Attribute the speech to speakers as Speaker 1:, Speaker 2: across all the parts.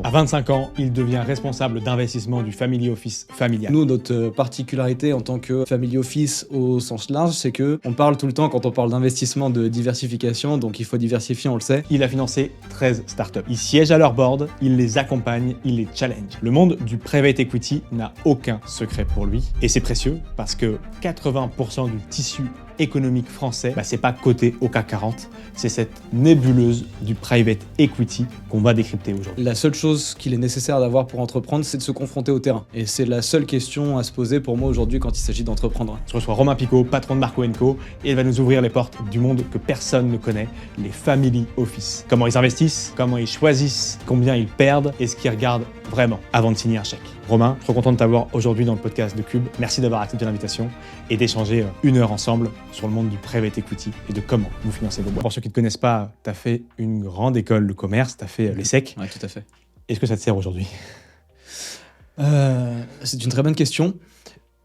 Speaker 1: À 25 ans, il devient responsable d'investissement du Family Office familial.
Speaker 2: Nous, notre particularité en tant que Family Office au sens large, c'est que on parle tout le temps, quand on parle d'investissement, de diversification, donc il faut diversifier, on le sait.
Speaker 1: Il a financé 13 startups. Il siège à leur board, il les accompagne, il les challenge. Le monde du private equity n'a aucun secret pour lui. Et c'est précieux parce que 80% du tissu économique français, c'est pas coté au CAC 40, c'est cette nébuleuse du private equity qu'on va décrypter aujourd'hui.
Speaker 2: La seule chose qu'il est nécessaire d'avoir pour entreprendre, c'est de se confronter au terrain. Et c'est la seule question à se poser pour moi aujourd'hui quand il s'agit d'entreprendre.
Speaker 1: Je reçois Romain Picot, patron de Marco & Co, et il va nous ouvrir les portes du monde que personne ne connaît, les family office. Comment ils investissent, comment ils choisissent, combien ils perdent et ce qu'ils regardent vraiment avant de signer un chèque. Romain, trop content de t'avoir aujourd'hui dans le podcast de Cube. Merci d'avoir accepté l'invitation et d'échanger 1 heure ensemble sur le monde du private equity et de comment vous financez vos boîtes. Pour ceux qui ne te connaissent pas, tu as fait une grande école de commerce, tu as fait l'ESSEC.
Speaker 2: Oui, tout à fait.
Speaker 1: Est-ce que ça te sert aujourd'hui ?
Speaker 2: C'est une très bonne question.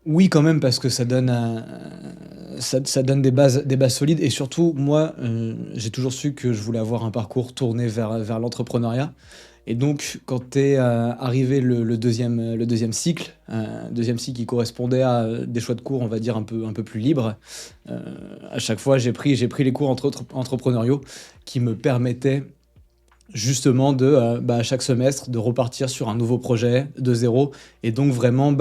Speaker 2: Oui, quand même, parce que ça donne, ça donne des bases solides. Et surtout, moi, j'ai toujours su que je voulais avoir un parcours tourné vers l'entrepreneuriat. Et donc, quand t'es arrivé le deuxième cycle qui correspondait à des choix de cours, on va dire, un peu plus libres, à chaque fois, j'ai pris les cours entrepreneuriaux qui me permettaient justement à chaque semestre de repartir sur un nouveau projet de zéro et donc vraiment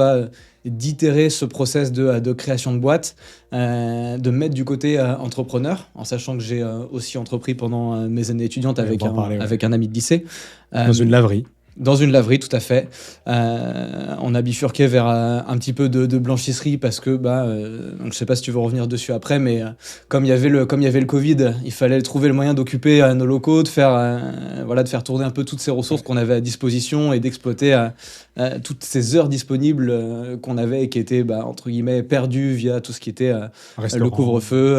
Speaker 2: d'itérer ce process de création de boîte, de mettre du côté entrepreneur, en sachant que j'ai aussi entrepris pendant mes années étudiantes avec un ami de lycée.
Speaker 1: Dans une laverie.
Speaker 2: Dans une laverie, tout à fait. On a bifurqué vers un petit peu de blanchisserie parce que, donc je sais pas si tu veux revenir dessus après, mais comme il y avait le Covid, il fallait trouver le moyen d'occuper nos locaux, de faire tourner un peu toutes ces ressources qu'on avait à disposition et d'exploiter toutes ces heures disponibles qu'on avait et qui étaient, entre guillemets, perdues via tout ce qui était le couvre-feu,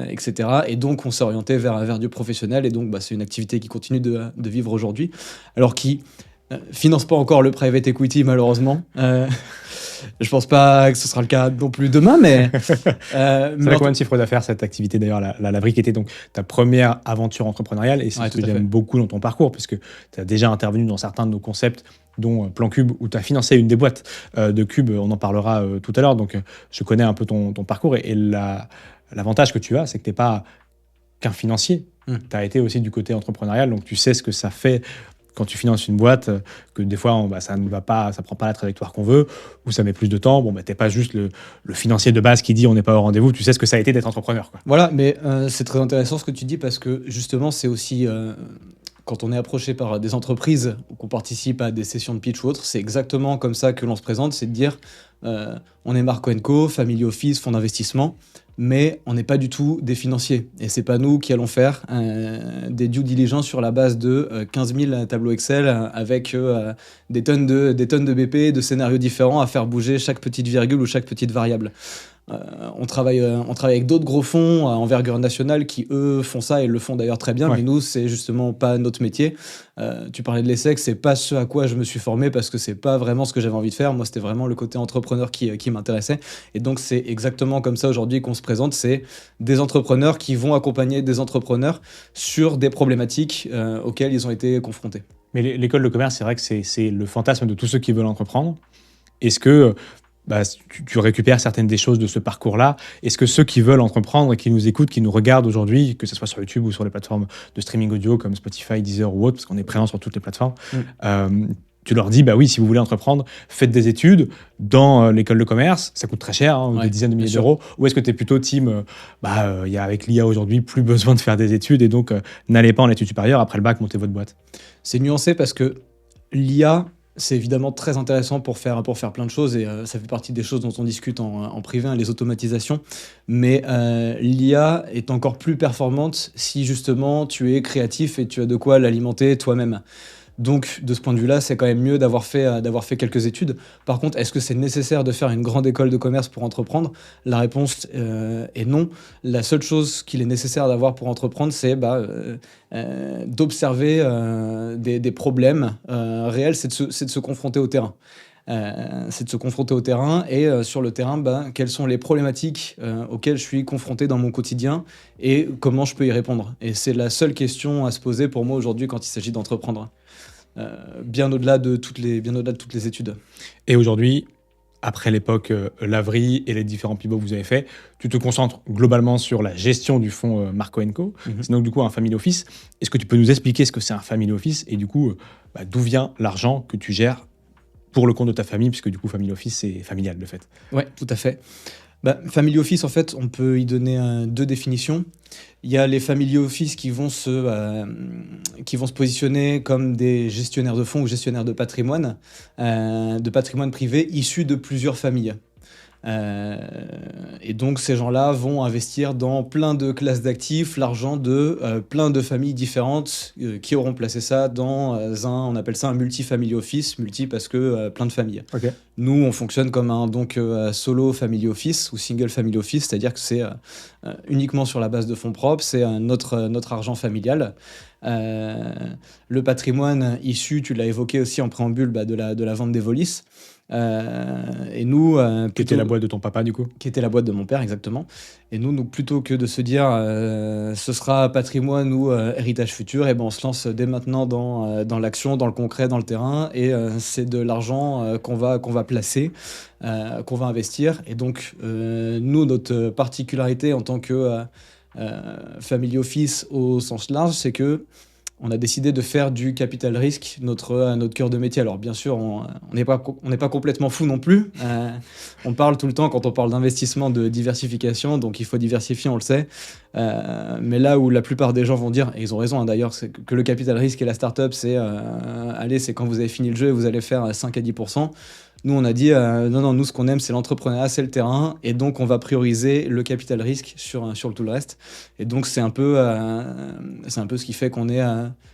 Speaker 2: etc. Et donc, on s'est orienté vers du professionnel et donc, c'est une activité qui continue de vivre aujourd'hui. Alors qui finance pas encore le private equity malheureusement. Je pense pas que ce sera le cas non plus demain, mais...
Speaker 1: Ça a combien de chiffre d'affaires cette activité d'ailleurs, la laverie qui était donc ta première aventure entrepreneuriale et c'est ce que j'aime beaucoup dans ton parcours puisque tu as déjà intervenu dans certains de nos concepts dont Plan Cube où tu as financé une des boîtes de Cube, on en parlera tout à l'heure, donc je connais un peu ton parcours et l'avantage que tu as c'est que tu n'es pas qu'un financier, tu as été aussi du côté entrepreneurial donc tu sais ce que ça fait quand tu finances une boîte, que des fois ça ne va pas, ça prend pas la trajectoire qu'on veut, ou ça met plus de temps, t'es pas juste le financier de base qui dit on n'est pas au rendez-vous, tu sais ce que ça a été d'être entrepreneur, quoi.
Speaker 2: Voilà, mais c'est très intéressant ce que tu dis parce que justement c'est aussi quand on est approché par des entreprises ou qu'on participe à des sessions de pitch ou autres, c'est exactement comme ça que l'on se présente, c'est de dire on est Marco & Co, Family Office, fonds d'investissement, mais on n'est pas du tout des financiers. Et c'est pas nous qui allons faire des due diligence sur la base de 15 000 tableaux Excel avec des tonnes de BP, de scénarios différents à faire bouger chaque petite virgule ou chaque petite variable. On travaille avec d'autres gros fonds à envergure nationale qui, eux, font ça et le font d'ailleurs très bien, mais nous, c'est justement pas notre métier. Tu parlais de l'ESSEC, c'est pas ce à quoi je me suis formé parce que c'est pas vraiment ce que j'avais envie de faire. Moi, c'était vraiment le côté entrepreneur qui m'intéressait. Et donc, c'est exactement comme ça aujourd'hui qu'on se présente. C'est des entrepreneurs qui vont accompagner des entrepreneurs sur des problématiques auxquelles ils ont été confrontés.
Speaker 1: Mais l'école de commerce, c'est vrai que c'est le fantasme de tous ceux qui veulent entreprendre. Est-ce que tu récupères certaines des choses de ce parcours-là? Est-ce que ceux qui veulent entreprendre et qui nous écoutent, qui nous regardent aujourd'hui, que ce soit sur YouTube ou sur les plateformes de streaming audio comme Spotify, Deezer ou autre, parce qu'on est présent sur toutes les plateformes, tu leur dis, oui, si vous voulez entreprendre, faites des études dans l'école de commerce, ça coûte très cher, des dizaines de milliers d'euros, ou est-ce que tu es plutôt team, y a avec l'IA aujourd'hui, plus besoin de faire des études et donc n'allez pas en études supérieures, après le bac, montez votre boîte?
Speaker 2: C'est nuancé parce que l'IA, c'est évidemment très intéressant pour faire plein de choses et ça fait partie des choses dont on discute en privé, les automatisations. Mais l'IA est encore plus performante si justement tu es créatif et tu as de quoi l'alimenter toi-même. Donc, de ce point de vue-là, c'est quand même mieux d'avoir fait quelques études. Par contre, est-ce que c'est nécessaire de faire une grande école de commerce pour entreprendre ? La réponse est non. La seule chose qu'il est nécessaire d'avoir pour entreprendre, c'est d'observer des problèmes réels, c'est de se confronter au terrain. C'est de se confronter au terrain et sur le terrain, quelles sont les problématiques auxquelles je suis confronté dans mon quotidien et comment je peux y répondre. Et c'est la seule question à se poser pour moi aujourd'hui quand il s'agit d'entreprendre. bien au-delà de toutes les études.
Speaker 1: Et aujourd'hui, après l'époque Lavry et les différents pivots que vous avez faits, tu te concentres globalement sur la gestion du fonds Marco & Co. C'est donc du coup un family office. Est-ce que tu peux nous expliquer ce que c'est un family office et du coup, d'où vient l'argent que tu gères pour le compte de ta famille, puisque du coup, family office, c'est familial de fait.
Speaker 2: Ouais, tout à fait. Family office, en fait, on peut y donner deux définitions. Il y a les family office qui vont se positionner comme des gestionnaires de fonds ou gestionnaires de patrimoine privé issus de plusieurs familles. Et donc ces gens-là vont investir dans plein de classes d'actifs, l'argent de plein de familles différentes qui auront placé ça dans on appelle ça un multi-family office, multi parce que plein de familles.
Speaker 1: Okay.
Speaker 2: Nous, on fonctionne comme un solo family office ou single family office, c'est-à-dire que c'est uniquement sur la base de fonds propres, c'est notre argent familial. Le patrimoine issu, tu l'as évoqué aussi en préambule, de la vente des Volis. Et nous,
Speaker 1: qui était la boîte de ton papa du coup.
Speaker 2: Qui était la boîte de mon père, exactement. Et nous, donc, plutôt que de se dire ce sera patrimoine ou héritage futur, et on se lance dès maintenant dans l'action, dans le concret, dans le terrain, et c'est de l'argent qu'on va placer, qu'on va investir. Et donc nous, notre particularité en tant que family office au sens large, c'est que on a décidé de faire du capital risque notre cœur de métier. Alors bien sûr, on n'est pas complètement fou non plus. On parle tout le temps, quand on parle d'investissement, de diversification, donc il faut diversifier, on le sait. Mais là où la plupart des gens vont dire, et ils ont raison d'ailleurs, c'est que le capital risque et la start-up, c'est quand vous avez fini le jeu et vous allez faire 5 à 10%. Nous, on a dit, non, nous, ce qu'on aime, c'est l'entrepreneuriat, c'est le terrain, et donc on va prioriser le capital risque sur tout le reste. Et donc, c'est un peu ce qui fait qu'on est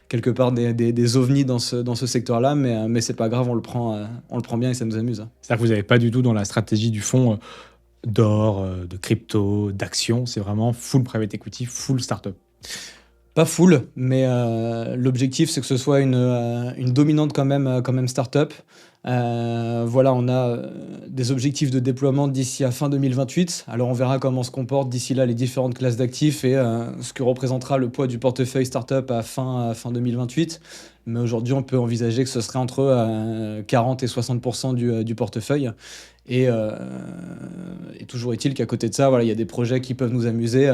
Speaker 2: quelque part des ovnis dans ce secteur-là, mais c'est pas grave, on le prend bien et ça nous amuse.
Speaker 1: C'est-à-dire que vous n'avez pas du tout dans la stratégie du fonds d'or, de crypto, d'actions, c'est vraiment full private equity, full startup.
Speaker 2: Pas full, mais l'objectif, c'est que ce soit une dominante quand même startup. Voilà, on a des objectifs de déploiement d'ici à fin 2028. Alors on verra comment se comportent d'ici là les différentes classes d'actifs et ce que représentera le poids du portefeuille startup à fin 2028. Mais aujourd'hui, on peut envisager que ce serait entre 40 et 60% du portefeuille. Et toujours est-il qu'à côté de ça, voilà, il y a des projets qui peuvent nous amuser.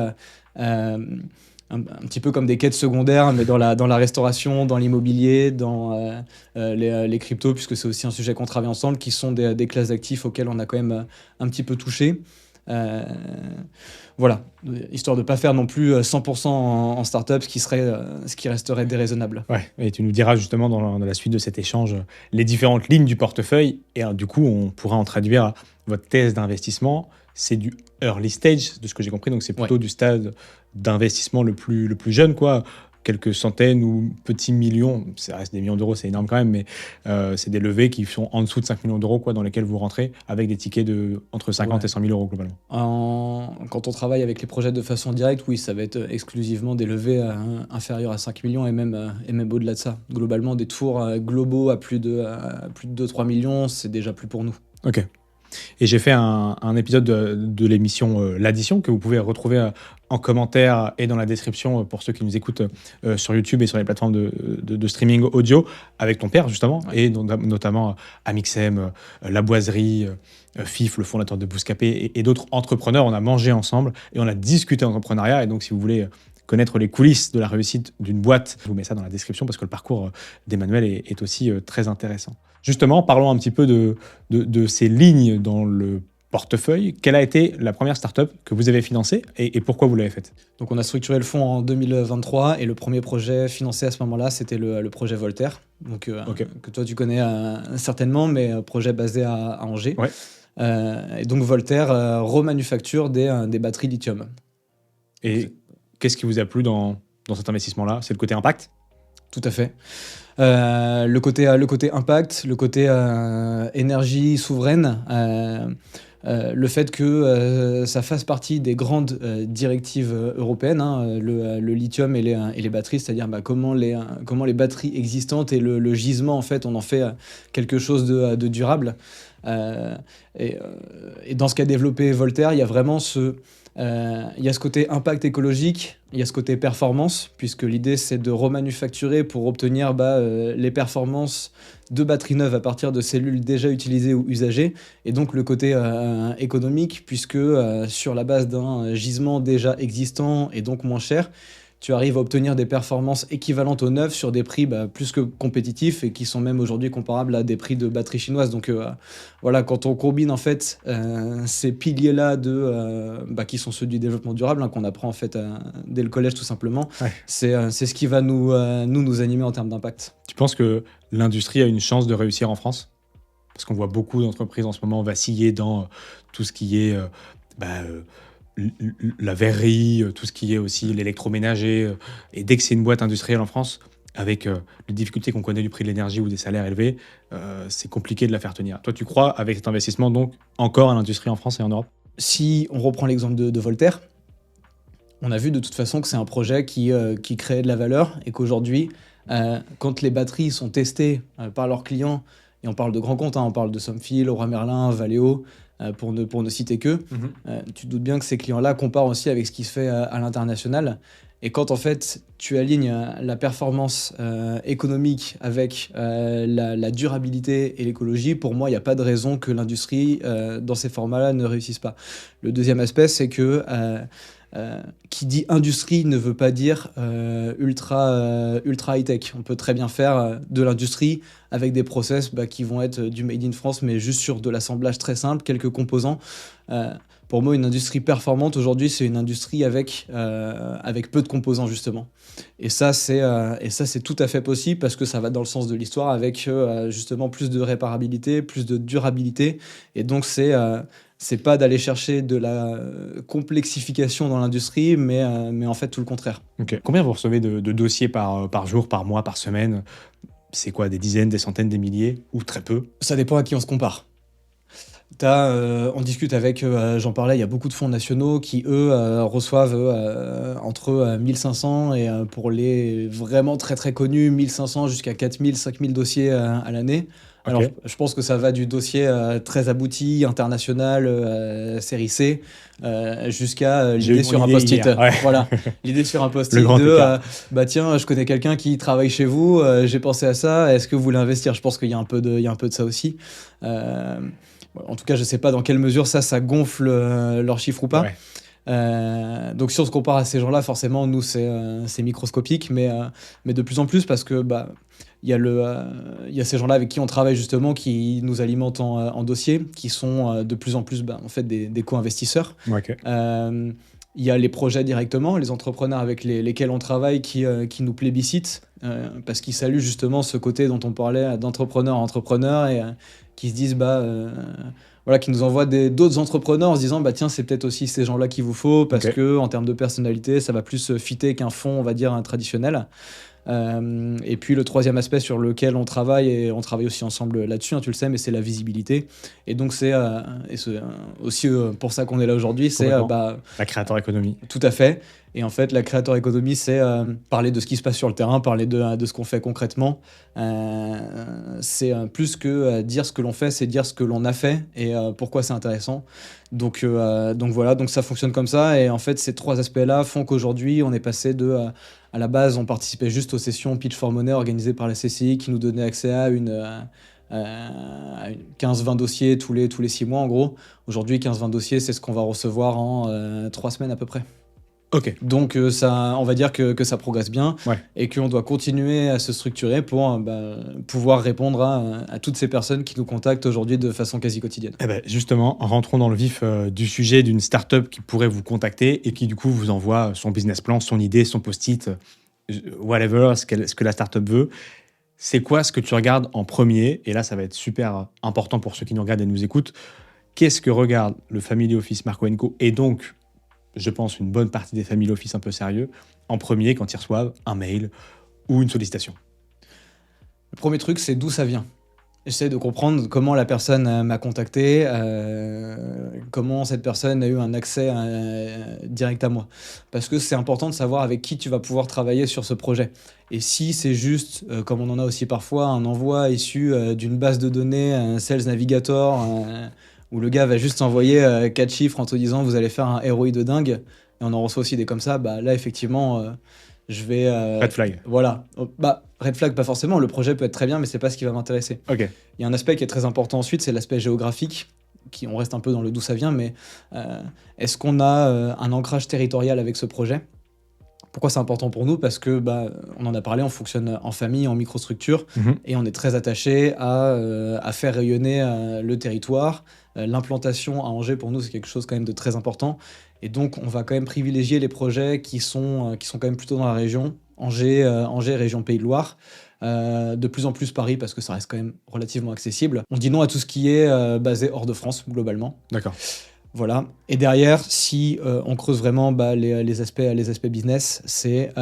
Speaker 2: Un petit peu comme des quêtes secondaires, mais dans la restauration, dans l'immobilier, dans les cryptos, puisque c'est aussi un sujet qu'on travaille ensemble, qui sont des classes d'actifs auxquelles on a quand même un petit peu touché. Voilà, histoire de ne pas faire non plus 100% en start-up, ce qui resterait déraisonnable.
Speaker 1: Ouais, et tu nous diras justement dans la suite de cet échange les différentes lignes du portefeuille, et du coup, on pourra en traduire votre thèse d'investissement. C'est du early stage, de ce que j'ai compris, donc c'est plutôt du stade d'investissement le plus jeune, quoi. Quelques centaines ou petits millions, ça reste des millions d'euros, c'est énorme quand même, mais c'est des levées qui sont en dessous de 5 millions d'euros, quoi, dans lesquels vous rentrez avec des tickets entre 50 et 100 000 euros globalement.
Speaker 2: Quand on travaille avec les projets de façon directe, oui, ça va être exclusivement des levées inférieures à 5 millions et même au-delà de ça. Globalement, des tours globaux à plus de 2-3 millions, c'est déjà plus pour nous.
Speaker 1: Ok. Et j'ai fait un épisode de l'émission L'Addition que vous pouvez retrouver en commentaire et dans la description pour ceux qui nous écoutent sur YouTube et sur les plateformes de streaming audio avec ton père justement, et notamment Amixem, La Boiserie, FIF, le fondateur de Bouscapé et d'autres entrepreneurs. On a mangé ensemble et on a discuté entrepreneuriat, et donc si vous voulez connaître les coulisses de la réussite d'une boîte, je vous mets ça dans la description parce que le parcours d'Emmanuel est aussi très intéressant. Justement, parlons un petit peu de ces lignes dans le portefeuille. Quelle a été la première startup que vous avez financée et pourquoi vous l'avez faite ?
Speaker 2: Donc on a structuré le fonds en 2023 et le premier projet financé à ce moment-là, c'était le projet Voltaire, donc, que toi tu connais certainement, mais projet basé à Angers.
Speaker 1: Ouais.
Speaker 2: Et donc Voltaire remanufacture des batteries lithium.
Speaker 1: Et qu'est-ce qui vous a plu dans cet investissement-là ? C'est le côté impact ?
Speaker 2: Tout à fait. Le côté impact, le côté énergie souveraine, le fait que ça fasse partie des grandes directives européennes, le lithium et les batteries, c'est-à-dire comment les batteries existantes et le gisement, en fait, on en fait quelque chose de durable. Et dans ce qu'a développé Voltaire, il y a vraiment Il y a ce côté impact écologique, il y a ce côté performance, puisque l'idée c'est de remanufacturer pour obtenir les performances de batteries neuves à partir de cellules déjà utilisées ou usagées, et donc le côté économique, puisque sur la base d'un gisement déjà existant et donc moins cher, tu arrives à obtenir des performances équivalentes aux neuves sur des prix plus que compétitifs et qui sont même aujourd'hui comparables à des prix de batteries chinoises. Donc voilà, quand on combine en fait ces piliers-là qui sont ceux du développement durable, qu'on apprend en fait dès le collège tout simplement,
Speaker 1: Ouais.
Speaker 2: c'est ce qui va nous animer en termes d'impact.
Speaker 1: Tu penses que l'industrie a une chance de réussir en France? Parce qu'on voit beaucoup d'entreprises en ce moment vaciller dans tout ce qui est la verrerie, tout ce qui est aussi l'électroménager. Et dès que c'est une boîte industrielle en France, avec les difficultés qu'on connaît du prix de l'énergie ou des salaires élevés, c'est compliqué de la faire tenir. Toi, tu crois, avec cet investissement, donc, encore à l'industrie en France et en Europe?
Speaker 2: Si on reprend l'exemple de Voltaire, on a vu de toute façon que c'est un projet qui crée de la valeur et qu'aujourd'hui, quand les batteries sont testées par leurs clients, et on parle de grands comptes, on parle de Somfil, Leroy Merlin, Valeo, pour ne citer qu'eux, tu te doutes bien que ces clients-là comparent aussi avec ce qui se fait à l'international. Et quand en fait tu alignes la performance économique avec la durabilité et l'écologie, pour moi il n'y a pas de raison que l'industrie dans ces formats-là ne réussisse pas. Le deuxième aspect, c'est que qui dit industrie ne veut pas dire ultra high-tech. On peut très bien faire de l'industrie avec des process qui vont être du made in France, mais juste sur de l'assemblage très simple, quelques composants. Pour moi, une industrie performante aujourd'hui, c'est une industrie avec peu de composants, justement. Et ça, c'est tout à fait possible parce que ça va dans le sens de l'histoire avec justement plus de réparabilité, plus de durabilité. Et donc, c'est pas d'aller chercher de la complexification dans l'industrie, mais en fait tout le contraire.
Speaker 1: Okay. Combien vous recevez de dossiers par jour, par mois, par semaine? C'est quoi, des dizaines, des centaines, des milliers ou très peu?
Speaker 2: Ça dépend à qui on se compare. On discute avec, j'en parlais, il y a beaucoup de fonds nationaux qui, eux, reçoivent entre 1500 et pour les vraiment très très connus, 1500 jusqu'à 4000, 5000 dossiers à l'année.
Speaker 1: Okay.
Speaker 2: Alors, je pense que ça va du dossier très abouti, international, série C, jusqu'à l'idée sur un post-it.
Speaker 1: Ouais.
Speaker 2: Voilà, l'idée sur un post-it de tiens, je connais quelqu'un qui travaille chez vous, j'ai pensé à ça, est-ce que vous voulez investir? Je pense qu'il y a un peu de ça aussi. En tout cas, je ne sais pas dans quelle mesure ça gonfle leurs chiffres ou pas.
Speaker 1: Ouais.
Speaker 2: Donc si on se compare à ces gens-là, forcément, nous, c'est microscopique, mais de plus en plus parce que il y a ces gens-là avec qui on travaille justement, qui nous alimentent en dossier, qui sont de plus en plus en fait des co-investisseurs.
Speaker 1: Okay.
Speaker 2: Il y a les projets directement, les entrepreneurs avec lesquels on travaille qui nous plébiscitent parce qu'ils saluent justement ce côté dont on parlait d'entrepreneur à entrepreneur et qui se disent qui nous envoient d'autres entrepreneurs en se disant tiens, c'est peut-être aussi ces gens-là qu'il vous faut parce que en termes de personnalité, ça va plus fitter qu'un fonds, on va dire, traditionnel. Et puis le troisième aspect sur lequel on travaille, et on travaille aussi ensemble là-dessus, tu le sais, mais c'est la visibilité. Et donc c'est aussi pour ça qu'on est là aujourd'hui, c'est
Speaker 1: la créateur économie.
Speaker 2: Tout à fait. Et en fait, la créateur économie, c'est parler de ce qui se passe sur le terrain, parler de ce qu'on fait concrètement. C'est plus que dire ce que l'on fait, c'est dire ce que l'on a fait et pourquoi c'est intéressant. Donc voilà, donc ça fonctionne comme ça. Et en fait, ces trois aspects-là font qu'aujourd'hui, on est passé à la base, on participait juste aux sessions Pitch for Money organisées par la CCI qui nous donnait accès à 15-20 dossiers tous les 6 mois en gros. Aujourd'hui, 15-20 dossiers, c'est ce qu'on va recevoir en 3 semaines à peu près.
Speaker 1: Ok.
Speaker 2: Donc on va dire que ça progresse bien et qu'on doit continuer à se structurer pour pouvoir répondre à toutes ces personnes qui nous contactent aujourd'hui de façon quasi quotidienne.
Speaker 1: Justement, rentrons dans le vif du sujet d'une startup qui pourrait vous contacter et qui du coup vous envoie son business plan, son idée, son post-it, whatever, ce que la startup veut. C'est quoi ce que tu regardes en premier? Et là, ça va être super important pour ceux qui nous regardent et nous écoutent. Qu'est-ce que regarde le Family Office Marco & Co et donc, je pense, une bonne partie des family office un peu sérieux, en premier quand ils reçoivent un mail ou une sollicitation?
Speaker 2: Le premier truc, c'est d'où ça vient. J'essaie de comprendre comment la personne m'a contacté, comment cette personne a eu un accès direct à moi. Parce que c'est important de savoir avec qui tu vas pouvoir travailler sur ce projet. Et si c'est juste, comme on en a aussi parfois, un envoi issu d'une base de données, un Sales Navigator, où le gars va juste envoyer 4 chiffres en te disant vous allez faire un ROI de dingue, et on en reçoit aussi des comme ça, bah là effectivement je vais...
Speaker 1: Red flag.
Speaker 2: Voilà. Bah, red flag pas forcément, le projet peut être très bien mais c'est pas ce qui va m'intéresser.
Speaker 1: Ok.
Speaker 2: Il y a un aspect qui est très important ensuite, c'est l'aspect géographique, on reste un peu dans le d'où ça vient, mais est-ce qu'on a un ancrage territorial avec ce projet ? Pourquoi c'est important pour nous ? Parce que, on en a parlé, on fonctionne en famille, en microstructure, et on est très attaché à faire rayonner le territoire. L'implantation à Angers, pour nous, c'est quelque chose quand même de très important. Et donc, on va quand même privilégier les projets qui sont quand même plutôt dans la région. Angers, région Pays de Loire. De plus en plus Paris, parce que ça reste quand même relativement accessible. On dit non à tout ce qui est basé hors de France, globalement.
Speaker 1: D'accord.
Speaker 2: Voilà. Et derrière, si on creuse vraiment les aspects business, c'est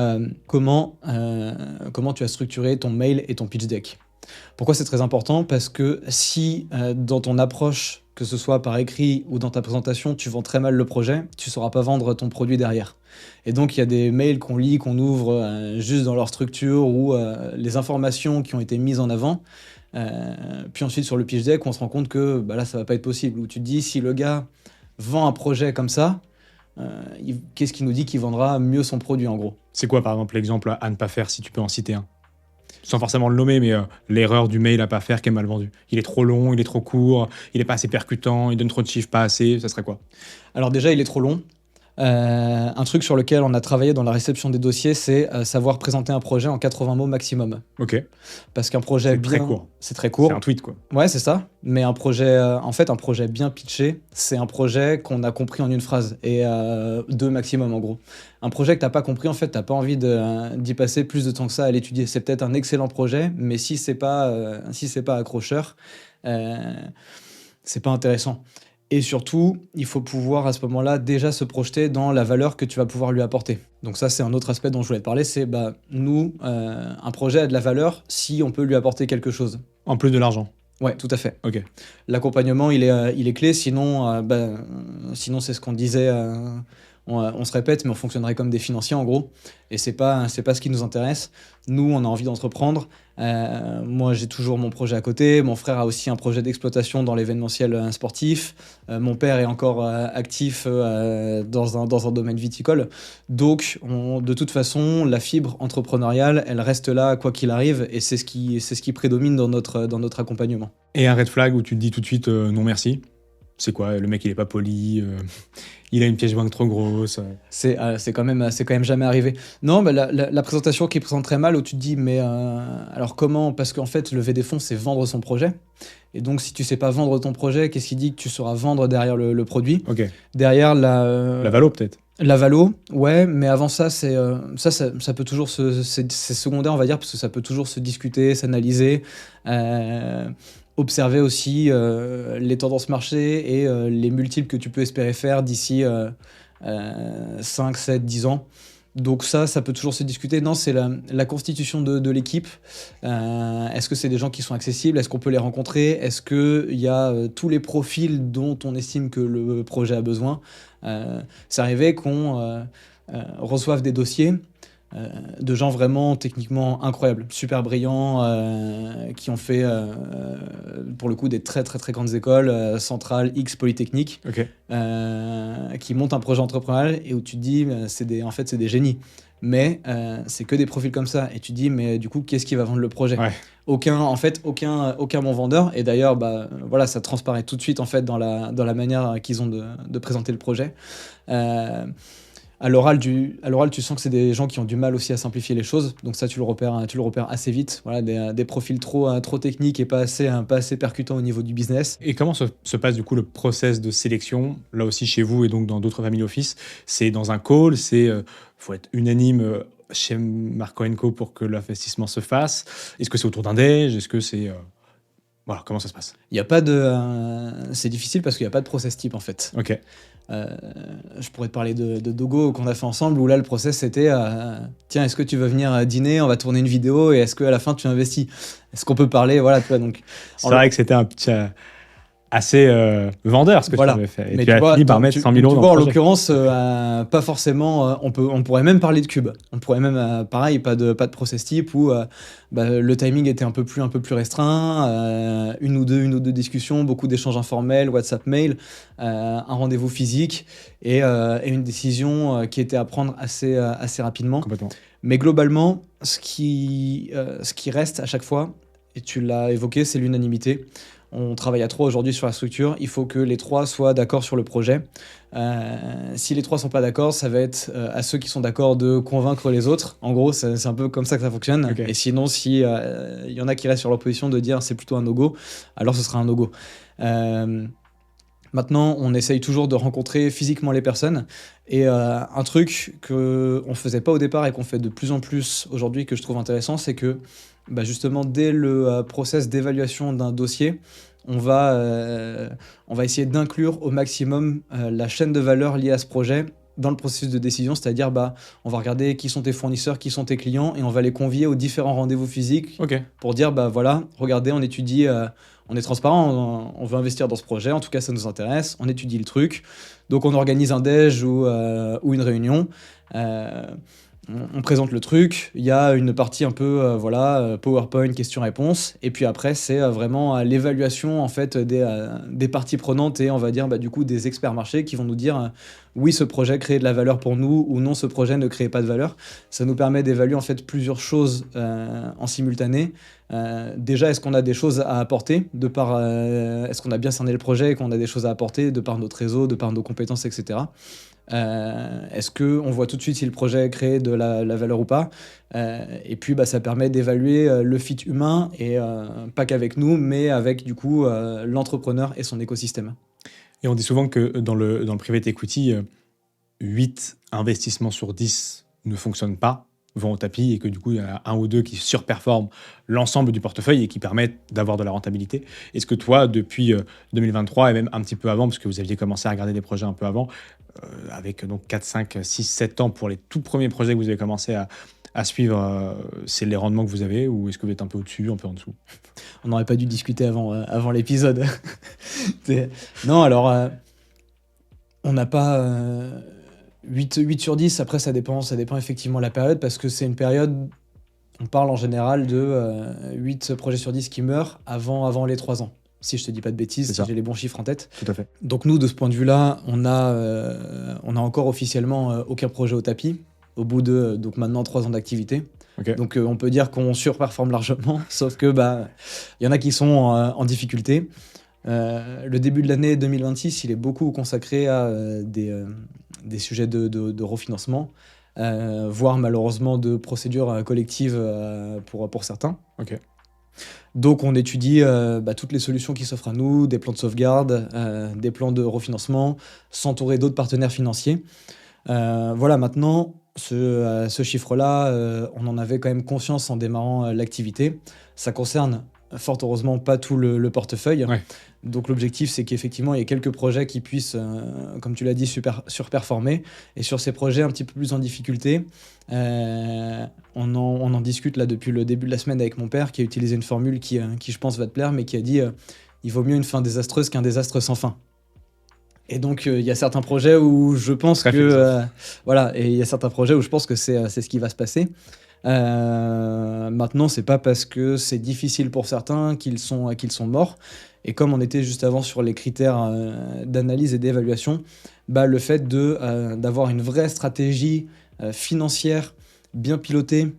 Speaker 2: comment tu as structuré ton mail et ton pitch deck. Pourquoi c'est très important ? Parce que si dans ton approche, que ce soit par écrit ou dans ta présentation, tu vends très mal le projet, tu ne sauras pas vendre ton produit derrière. Et donc, il y a des mails qu'on lit, qu'on ouvre juste dans leur structure ou les informations qui ont été mises en avant. Puis ensuite, sur le pitch deck, on se rend compte que là, ça ne va pas être possible. Où tu te dis, si le gars vend un projet comme ça, qu'est-ce qui nous dit qu'il vendra mieux son produit en gros ?
Speaker 1: C'est quoi par exemple l'exemple à ne pas faire, si tu peux en citer un ? Sans forcément le nommer, mais l'erreur du mail à pas faire qui est mal vendu. Il est trop long, il est trop court, il est pas assez percutant, il donne trop de chiffres, pas assez, ça serait quoi ?
Speaker 2: Alors déjà, il est trop long. Un truc sur lequel on a travaillé dans la réception des dossiers, c'est savoir présenter un projet en 80 mots maximum.
Speaker 1: Ok.
Speaker 2: Parce qu'un projet
Speaker 1: c'est
Speaker 2: bien...
Speaker 1: très court.
Speaker 2: C'est très court.
Speaker 1: C'est un tweet, quoi.
Speaker 2: Ouais, c'est ça. Mais un projet, en fait, un projet bien pitché, c'est un projet qu'on a compris en une phrase et 2 maximum, en gros. Un projet que t'as pas compris, en fait, t'as pas envie d'y passer plus de temps que ça à l'étudier. C'est peut-être un excellent projet, mais si c'est pas accrocheur, c'est pas intéressant. Et surtout, il faut pouvoir à ce moment-là déjà se projeter dans la valeur que tu vas pouvoir lui apporter. Donc ça, c'est un autre aspect dont je voulais te parler, c'est nous, un projet a de la valeur si on peut lui apporter quelque chose.
Speaker 1: En plus de l'argent.
Speaker 2: Ouais, tout à fait.
Speaker 1: Ok.
Speaker 2: L'accompagnement, il est clé, sinon c'est ce qu'on disait, on se répète, mais on fonctionnerait comme des financiers en gros, et c'est pas ce qui nous intéresse. Nous, on a envie d'entreprendre. Moi, j'ai toujours mon projet à côté. Mon frère a aussi un projet d'exploitation dans l'événementiel sportif. Mon père est encore actif dans un domaine viticole. Donc, de toute façon, la fibre entrepreneuriale, elle reste là quoi qu'il arrive, et c'est ce qui prédomine dans notre accompagnement.
Speaker 1: Et un red flag où tu te dis tout de suite non merci ? C'est quoi ? Le mec, il est pas poli, il a une pièce jointe trop grosse.
Speaker 2: C'est quand même jamais arrivé. Non, la présentation qui présente très mal, où tu te dis, mais alors comment ? Parce qu'en fait, lever des fonds, c'est vendre son projet. Et donc, si tu sais pas vendre ton projet, qu'est-ce qui dit que tu sauras vendre derrière le produit ?
Speaker 1: Ok.
Speaker 2: Derrière
Speaker 1: la valo, peut-être.
Speaker 2: La valo, ouais, mais avant ça, ça peut toujours c'est secondaire, on va dire, parce que ça peut toujours se discuter, s'analyser. Observer aussi les tendances marché et les multiples que tu peux espérer faire d'ici 5, 7, 10 ans. Donc ça peut toujours se discuter. Non, c'est la constitution de l'équipe. Est-ce que c'est des gens qui sont accessibles ? Est-ce qu'on peut les rencontrer ? Est-ce qu'il y a tous les profils dont on estime que le projet a besoin ? C'est arrivé qu'on reçoive des dossiers de gens vraiment techniquement incroyables, super brillants, qui ont fait pour le coup des très très très grandes écoles, Centrale, X, Polytechnique,
Speaker 1: Ok.
Speaker 2: qui montent un projet entrepreneurial et où tu te dis c'est des génies. Mais c'est que des profils comme ça et tu te dis mais du coup qu'est-ce qui va vendre le projet ?
Speaker 1: Ouais.
Speaker 2: Aucun bon vendeur, et d'ailleurs voilà, ça transparaît tout de suite en fait dans la manière qu'ils ont de présenter le projet. À l'oral, tu sens que c'est des gens qui ont du mal aussi à simplifier les choses. Donc ça, tu le repères assez vite. Voilà, des profils trop techniques et pas assez percutants au niveau du business.
Speaker 1: Et comment se passe du coup le process de sélection, là aussi chez vous et donc dans d'autres family office ? C'est dans un call, faut être unanime chez Marco & Co pour que l'investissement se fasse. Est-ce que c'est autour d'un déj ? Est-ce que c'est... Voilà, comment ça se passe ?
Speaker 2: Il y a pas de... c'est difficile parce qu'il n'y a pas de process type en fait.
Speaker 1: Ok.
Speaker 2: Je pourrais te parler de Dogo qu'on a fait ensemble, où là le process c'était tiens, est-ce que tu veux venir dîner, on va tourner une vidéo et est-ce qu'à la fin tu investis, est-ce qu'on peut parler, voilà, tu vois. Donc
Speaker 1: c'est vrai que c'était un petit assez vendeur ce que tu avais fait. Et mais tu as fini par mettre 100 000 euros dans le projet.
Speaker 2: En l'occurrence, pas forcément. On pourrait même parler de cube. On pourrait même, pareil, pas de process type où le timing était un peu plus restreint. Une ou deux discussions, beaucoup d'échanges informels, WhatsApp, mail, un rendez-vous physique et une décision qui était à prendre assez rapidement.
Speaker 1: Complètement.
Speaker 2: Mais globalement, ce qui reste à chaque fois, et tu l'as évoqué, c'est l'unanimité. On travaille à 3 aujourd'hui sur la structure. Il faut que les 3 soient d'accord sur le projet. Si les 3 sont pas d'accord, ça va être à ceux qui sont d'accord de convaincre les autres. En gros, c'est un peu comme ça que ça fonctionne.
Speaker 1: Okay.
Speaker 2: Et sinon, si y en a qui restent sur leur position de dire c'est plutôt un no-go, alors ce sera un no-go. Maintenant, on essaye toujours de rencontrer physiquement les personnes. Et un truc qu'on ne faisait pas au départ et qu'on fait de plus en plus aujourd'hui, que je trouve intéressant, c'est que justement, dès le process d'évaluation d'un dossier, on va essayer d'inclure au maximum la chaîne de valeur liée à ce projet dans le processus de décision, c'est-à-dire on va regarder qui sont tes fournisseurs, qui sont tes clients, et on va les convier aux différents rendez-vous physiques pour dire, voilà, regardez, on étudie, on est transparent, on veut investir dans ce projet, en tout cas ça nous intéresse, on étudie le truc, donc on organise un déj ou une réunion, on présente le truc, il y a une partie un peu PowerPoint, questions-réponses, et puis après c'est vraiment l'évaluation en fait des parties prenantes et on va dire du coup des experts marchés qui vont nous dire oui ce projet crée de la valeur pour nous ou non ce projet ne crée pas de valeur. Ça nous permet d'évaluer en fait plusieurs choses en simultané. Déjà, est-ce qu'on a des choses à apporter de par est-ce qu'on a bien cerné le projet et qu'on a des choses à apporter de par notre réseau, de par nos compétences, etc. Est-ce qu'on voit tout de suite si le projet crée de la valeur ou pas, et puis ça permet d'évaluer le fit humain et pas qu'avec nous mais avec du coup l'entrepreneur et son écosystème.
Speaker 1: Et on dit souvent que dans le private equity 8 investissements sur 10 ne fonctionnent pas, vont au tapis, et que du coup il y en a un ou deux qui surperforment l'ensemble du portefeuille et qui permettent d'avoir de la rentabilité. Est-ce que toi, depuis 2023 et même un petit peu avant, parce que vous aviez commencé à regarder des projets un peu avant, avec donc 4, 5, 6, 7 ans pour les tout premiers projets que vous avez commencé à suivre, c'est les rendements que vous avez, ou est-ce que vous êtes un peu au-dessus, un peu en dessous?
Speaker 2: On n'aurait pas dû discuter avant l'épisode. Non, alors on n'a pas 8 sur 10, après ça dépend effectivement de la période, parce que c'est une période, on parle en général de 8 projets sur 10 qui meurent avant les 3 ans. Si je te dis pas de bêtises, si j'ai les bons chiffres en tête.
Speaker 1: Tout à fait.
Speaker 2: Donc nous, de ce point de vue-là, on a encore officiellement aucun projet au tapis, au bout de donc maintenant 3 ans d'activité.
Speaker 1: Okay.
Speaker 2: Donc on peut dire qu'on surperforme largement, sauf que y en a qui sont en difficulté. Le début de l'année 2026, il est beaucoup consacré à des sujets de refinancement, voire malheureusement de procédures collectives pour certains.
Speaker 1: Okay.
Speaker 2: Donc on étudie toutes les solutions qui s'offrent à nous, des plans de sauvegarde, des plans de refinancement, s'entourer d'autres partenaires financiers. Maintenant, ce chiffre-là, on en avait quand même conscience en démarrant l'activité. Ça concerne fort heureusement pas tout le portefeuille.
Speaker 1: Ouais.
Speaker 2: Donc l'objectif, c'est qu'effectivement, il y ait quelques projets qui puissent, comme tu l'as dit, surperformer. Et sur ces projets un petit peu plus en difficulté, on en discute là depuis le début de la semaine avec mon père, qui a utilisé une formule qui je pense, va te plaire, mais qui a dit il vaut mieux une fin désastreuse qu'un désastre sans fin. Et donc, il y a certains projets où je pense que... et il y a certains projets où je pense que c'est ce qui va se passer. Maintenant, c'est pas parce que c'est difficile pour certains qu'ils sont morts. Et comme on était juste avant sur les critères d'analyse et d'évaluation, le fait d'avoir une vraie stratégie financière bien pilotée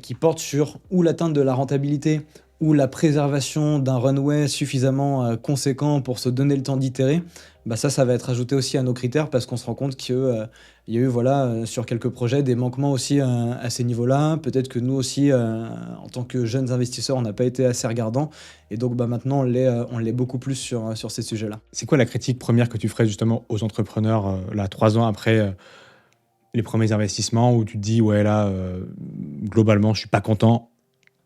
Speaker 2: qui porte sur ou l'atteinte de la rentabilité ou la préservation d'un runway suffisamment conséquent pour se donner le temps d'itérer, ça va être ajouté aussi à nos critères, parce qu'on se rend compte qu'il y a eu sur quelques projets des manquements aussi à ces niveaux-là. Peut-être que nous aussi, en tant que jeunes investisseurs, on n'a pas été assez regardants. Et donc maintenant, on l'est beaucoup plus sur ces sujets-là.
Speaker 1: C'est quoi la critique première que tu ferais justement aux entrepreneurs, 3 ans après les premiers investissements, où tu te dis, globalement, je ne suis pas content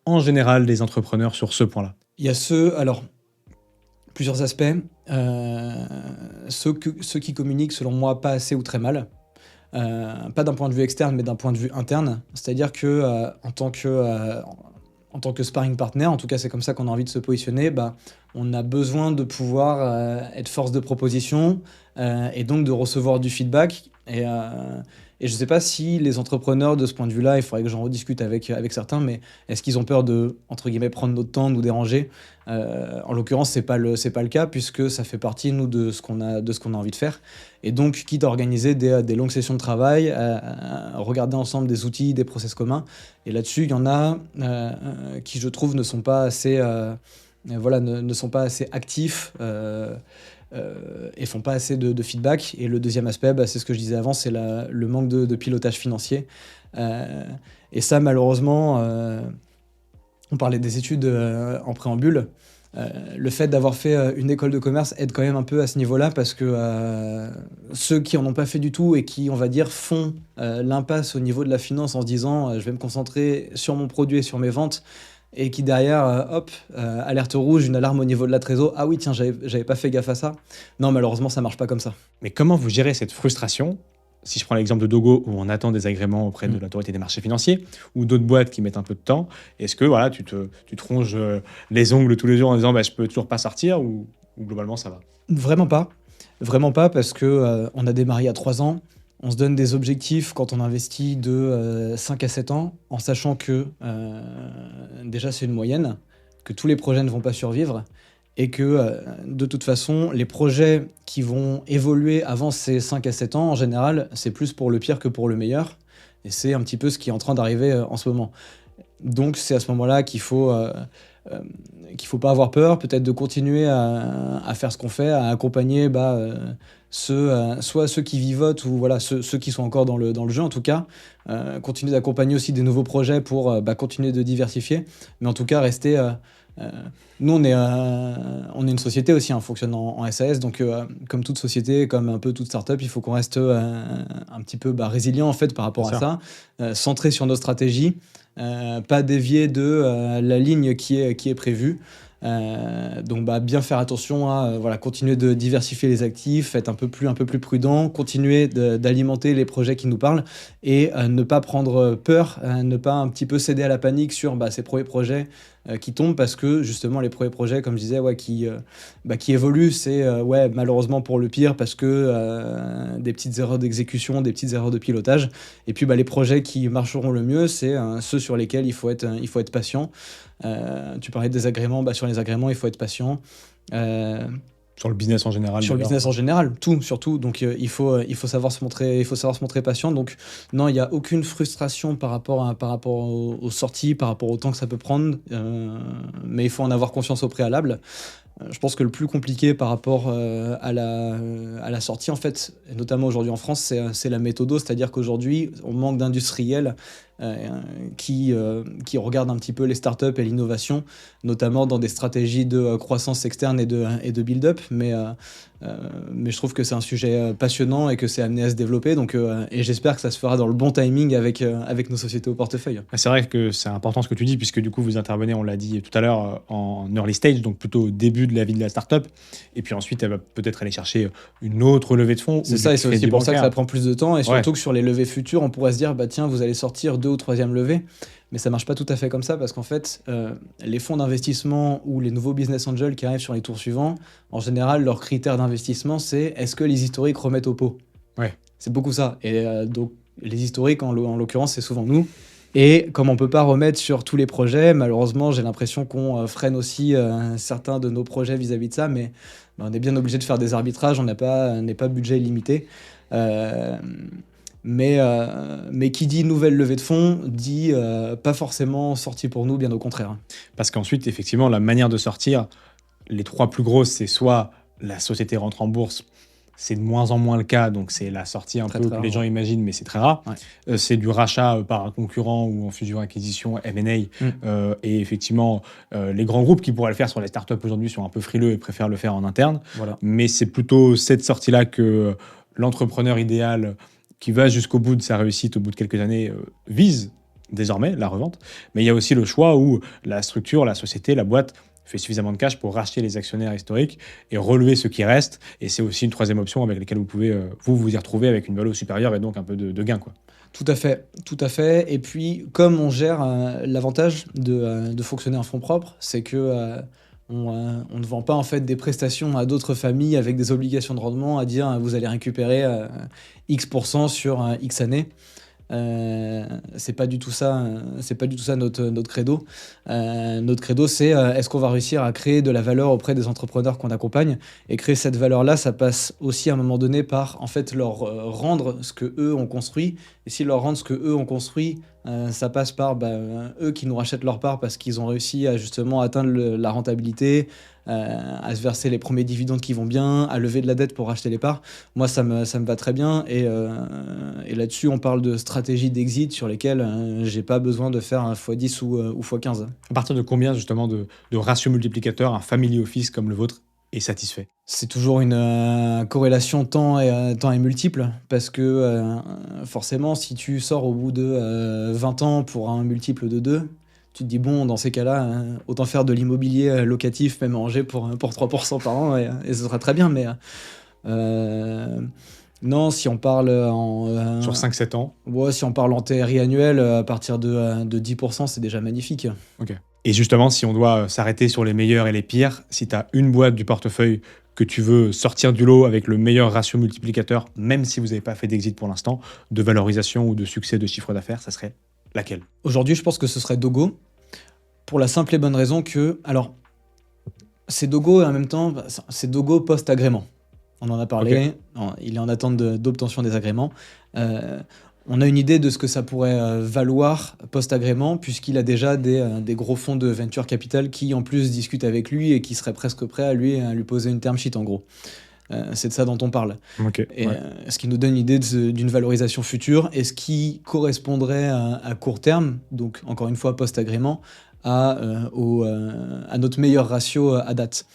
Speaker 1: en général des entrepreneurs sur ce point-là?
Speaker 2: Il y a plusieurs aspects. Ceux qui communiquent, selon moi, pas assez ou très mal. Pas d'un point de vue externe, mais d'un point de vue interne. C'est-à-dire que en tant que en tant que sparring partner, en tout cas c'est comme ça qu'on a envie de se positionner, on a besoin de pouvoir être force de proposition et donc de recevoir du feedback. Et je ne sais pas si les entrepreneurs, de ce point de vue-là, il faudrait que j'en rediscute avec certains, mais est-ce qu'ils ont peur de, entre guillemets, prendre notre temps, de nous déranger? En l'occurrence, c'est pas le cas, puisque ça fait partie, nous, de ce qu'on a envie de faire. Et donc, quitte à organiser des longues sessions de travail, à regarder ensemble des outils, des process communs. Et là-dessus, il y en a qui, je trouve, ne sont pas assez, ne sont pas assez actifs. Et font pas assez de feedback. Et le deuxième aspect, c'est ce que je disais avant, c'est le manque de pilotage financier. Et ça, malheureusement, on parlait des études en préambule. Le fait d'avoir fait une école de commerce aide quand même un peu à ce niveau-là, parce que ceux qui en ont pas fait du tout et qui, on va dire, font l'impasse au niveau de la finance en se disant je vais me concentrer sur mon produit et sur mes ventes, et qui derrière, alerte rouge, une alarme au niveau de la trésor. Ah oui, tiens, j'avais pas fait gaffe à ça. Non, malheureusement, ça marche pas comme ça.
Speaker 1: Mais comment vous gérez cette frustration? Si je prends l'exemple de Dogo, où on attend des agréments auprès de l'autorité des marchés financiers, ou d'autres boîtes qui mettent un peu de temps, est-ce que voilà, tu te ronges les ongles tous les jours en disant je peux toujours pas sortir, ou globalement ça va?
Speaker 2: Vraiment pas. Vraiment pas, parce que on a démarré il y a 3 ans. On se donne des objectifs quand on investit de 5 à 7 ans, en sachant que déjà c'est une moyenne, que tous les projets ne vont pas survivre, et que de toute façon, les projets qui vont évoluer avant ces 5 à 7 ans, en général, c'est plus pour le pire que pour le meilleur. Et c'est un petit peu ce qui est en train d'arriver en ce moment. Donc c'est à ce moment-là qu'il faut pas avoir peur, peut-être de continuer à faire ce qu'on fait, à accompagner soit ceux qui vivotent, ou voilà, ceux qui sont encore dans le jeu en tout cas, continuer d'accompagner aussi des nouveaux projets pour continuer de diversifier, mais en tout cas rester... nous, on est une société aussi, on fonctionne en SAS, donc comme toute société, comme un peu toute start-up, il faut qu'on reste un petit peu résilient en fait par rapport à ça, centré sur nos stratégies, pas dévier de la ligne qui est prévue. Donc bien faire attention à continuer de diversifier les actifs, être un peu plus prudent, continuer d'alimenter les projets qui nous parlent, et ne pas prendre peur, ne pas un petit peu céder à la panique sur ces premiers projets qui tombent, parce que justement les premiers projets, comme je disais, qui évoluent, c'est malheureusement pour le pire, parce que des petites erreurs d'exécution, des petites erreurs de pilotage, et puis les projets qui marcheront le mieux, c'est ceux sur lesquels il faut être patient. Tu parlais des agréments, sur les agréments il faut être patient.
Speaker 1: Sur le business en général.
Speaker 2: Sur le business en général, surtout. Donc il faut savoir se montrer patient. Donc non, il n'y a aucune frustration par rapport aux sorties, par rapport au temps que ça peut prendre. Mais il faut en avoir conscience au préalable. Je pense que le plus compliqué par rapport à la sortie, en fait, et notamment aujourd'hui en France, c'est la méthode. C'est-à-dire qu'aujourd'hui, on manque d'industriels qui regardent un petit peu les startups et l'innovation, notamment dans des stratégies de croissance externe et de build-up. Mais je trouve que c'est un sujet passionnant et que c'est amené à se développer. Donc, et j'espère que ça se fera dans le bon timing avec nos sociétés au portefeuille.
Speaker 1: C'est vrai que c'est important ce que tu dis, puisque du coup, vous intervenez, on l'a dit tout à l'heure, en early stage, donc plutôt au début de la vie de la startup. Et puis ensuite, elle va peut-être aller chercher une autre levée de fonds.
Speaker 2: C'est ça, et c'est aussi pour ça que ça prend plus de temps. Et surtout que sur les levées futures, on pourrait se dire, tiens, vous allez sortir 2e ou 3e levée. Mais ça marche pas tout à fait comme ça, parce qu'en fait, les fonds d'investissement ou les nouveaux business angels qui arrivent sur les tours suivants, en général, leur critère d'investissement, c'est est-ce que les historiques remettent au pot?
Speaker 1: Ouais.
Speaker 2: C'est beaucoup ça. Et donc, les historiques, en l'occurrence, c'est souvent nous. Et comme on peut pas remettre sur tous les projets, malheureusement, j'ai l'impression qu'on freine aussi certains de nos projets vis-à-vis de ça, mais on est bien obligé de faire des arbitrages, on n'est pas budget illimité. Mais qui dit nouvelle levée de fonds dit pas forcément sortie pour nous, bien au contraire.
Speaker 1: Parce qu'ensuite, effectivement, la manière de sortir, les 3 plus grosses, c'est soit la société rentre en bourse, c'est de moins en moins le cas, donc c'est la sortie très peu que les gens imaginent, mais c'est très rare. Ouais. C'est du rachat par un concurrent ou en fusion-acquisition, M&A. Et effectivement, les grands groupes qui pourraient le faire sur les startups aujourd'hui sont un peu frileux et préfèrent le faire en interne. Voilà. Mais c'est plutôt cette sortie-là que l'entrepreneur idéal qui va jusqu'au bout de sa réussite au bout de quelques années vise désormais la revente. Mais il y a aussi le choix où la structure, la société, la boîte fais suffisamment de cash pour racheter les actionnaires historiques et relever ce qui reste. Et c'est aussi une troisième option avec laquelle vous pouvez vous y retrouver avec une valeur supérieure et donc un peu de gain, quoi.
Speaker 2: Tout à fait, tout à fait. Et puis, comme on gère l'avantage de fonctionner en fonds propres, c'est que on ne vend pas en fait des prestations à d'autres familles avec des obligations de rendement à dire vous allez récupérer X% sur X années. C'est pas du tout ça, c'est pas du tout ça notre credo. Notre credo, c'est est-ce qu'on va réussir à créer de la valeur auprès des entrepreneurs qu'on accompagne, et créer cette valeur-là, ça passe aussi à un moment donné par en fait leur rendre ce que eux ont construit. Et s'ils leur rendent ce que eux ont construit, ça passe par eux qui nous rachètent leur part parce qu'ils ont réussi à justement atteindre la rentabilité, à se verser les premiers dividendes qui vont bien, à lever de la dette pour racheter les parts. Moi, ça me va très bien. Et là-dessus, on parle de stratégies d'exit sur lesquelles j'ai pas besoin de faire un x10 ou x15.
Speaker 1: À partir de combien, justement, de ratio multiplicateur un family office comme le vôtre est satisfait?
Speaker 2: C'est toujours une corrélation temps et multiple, parce que forcément, si tu sors au bout de 20 ans pour un multiple de 2, tu te dis, bon, dans ces cas-là, autant faire de l'immobilier locatif, même en Angers, pour 3% par an, et ce sera très bien. Mais non, si on parle
Speaker 1: sur 5-7 ans.
Speaker 2: Ouais, si on parle en TRI annuel, à partir de 10%, c'est déjà magnifique.
Speaker 1: Ok. Et justement, si on doit s'arrêter sur les meilleurs et les pires, si tu as une boîte du portefeuille que tu veux sortir du lot avec le meilleur ratio multiplicateur, même si vous n'avez pas fait d'exit pour l'instant, de valorisation ou de succès de chiffre d'affaires, ça serait laquelle?
Speaker 2: Aujourd'hui, je pense que ce serait Dogo, pour la simple et bonne raison que, alors, c'est Dogo et en même temps, c'est Dogo post-agrément. On en a parlé, il est en attente d'obtention des agréments. On a une idée de ce que ça pourrait valoir post-agrément, puisqu'il a déjà des gros fonds de venture capital qui, en plus, discutent avec lui et qui seraient presque prêts à lui poser une term sheet, en gros. C'est de ça dont on parle. Ce qui nous donne une idée d'une valorisation future, et ce qui correspondrait à court terme, donc encore une fois post-agrément, à notre meilleur ratio à date.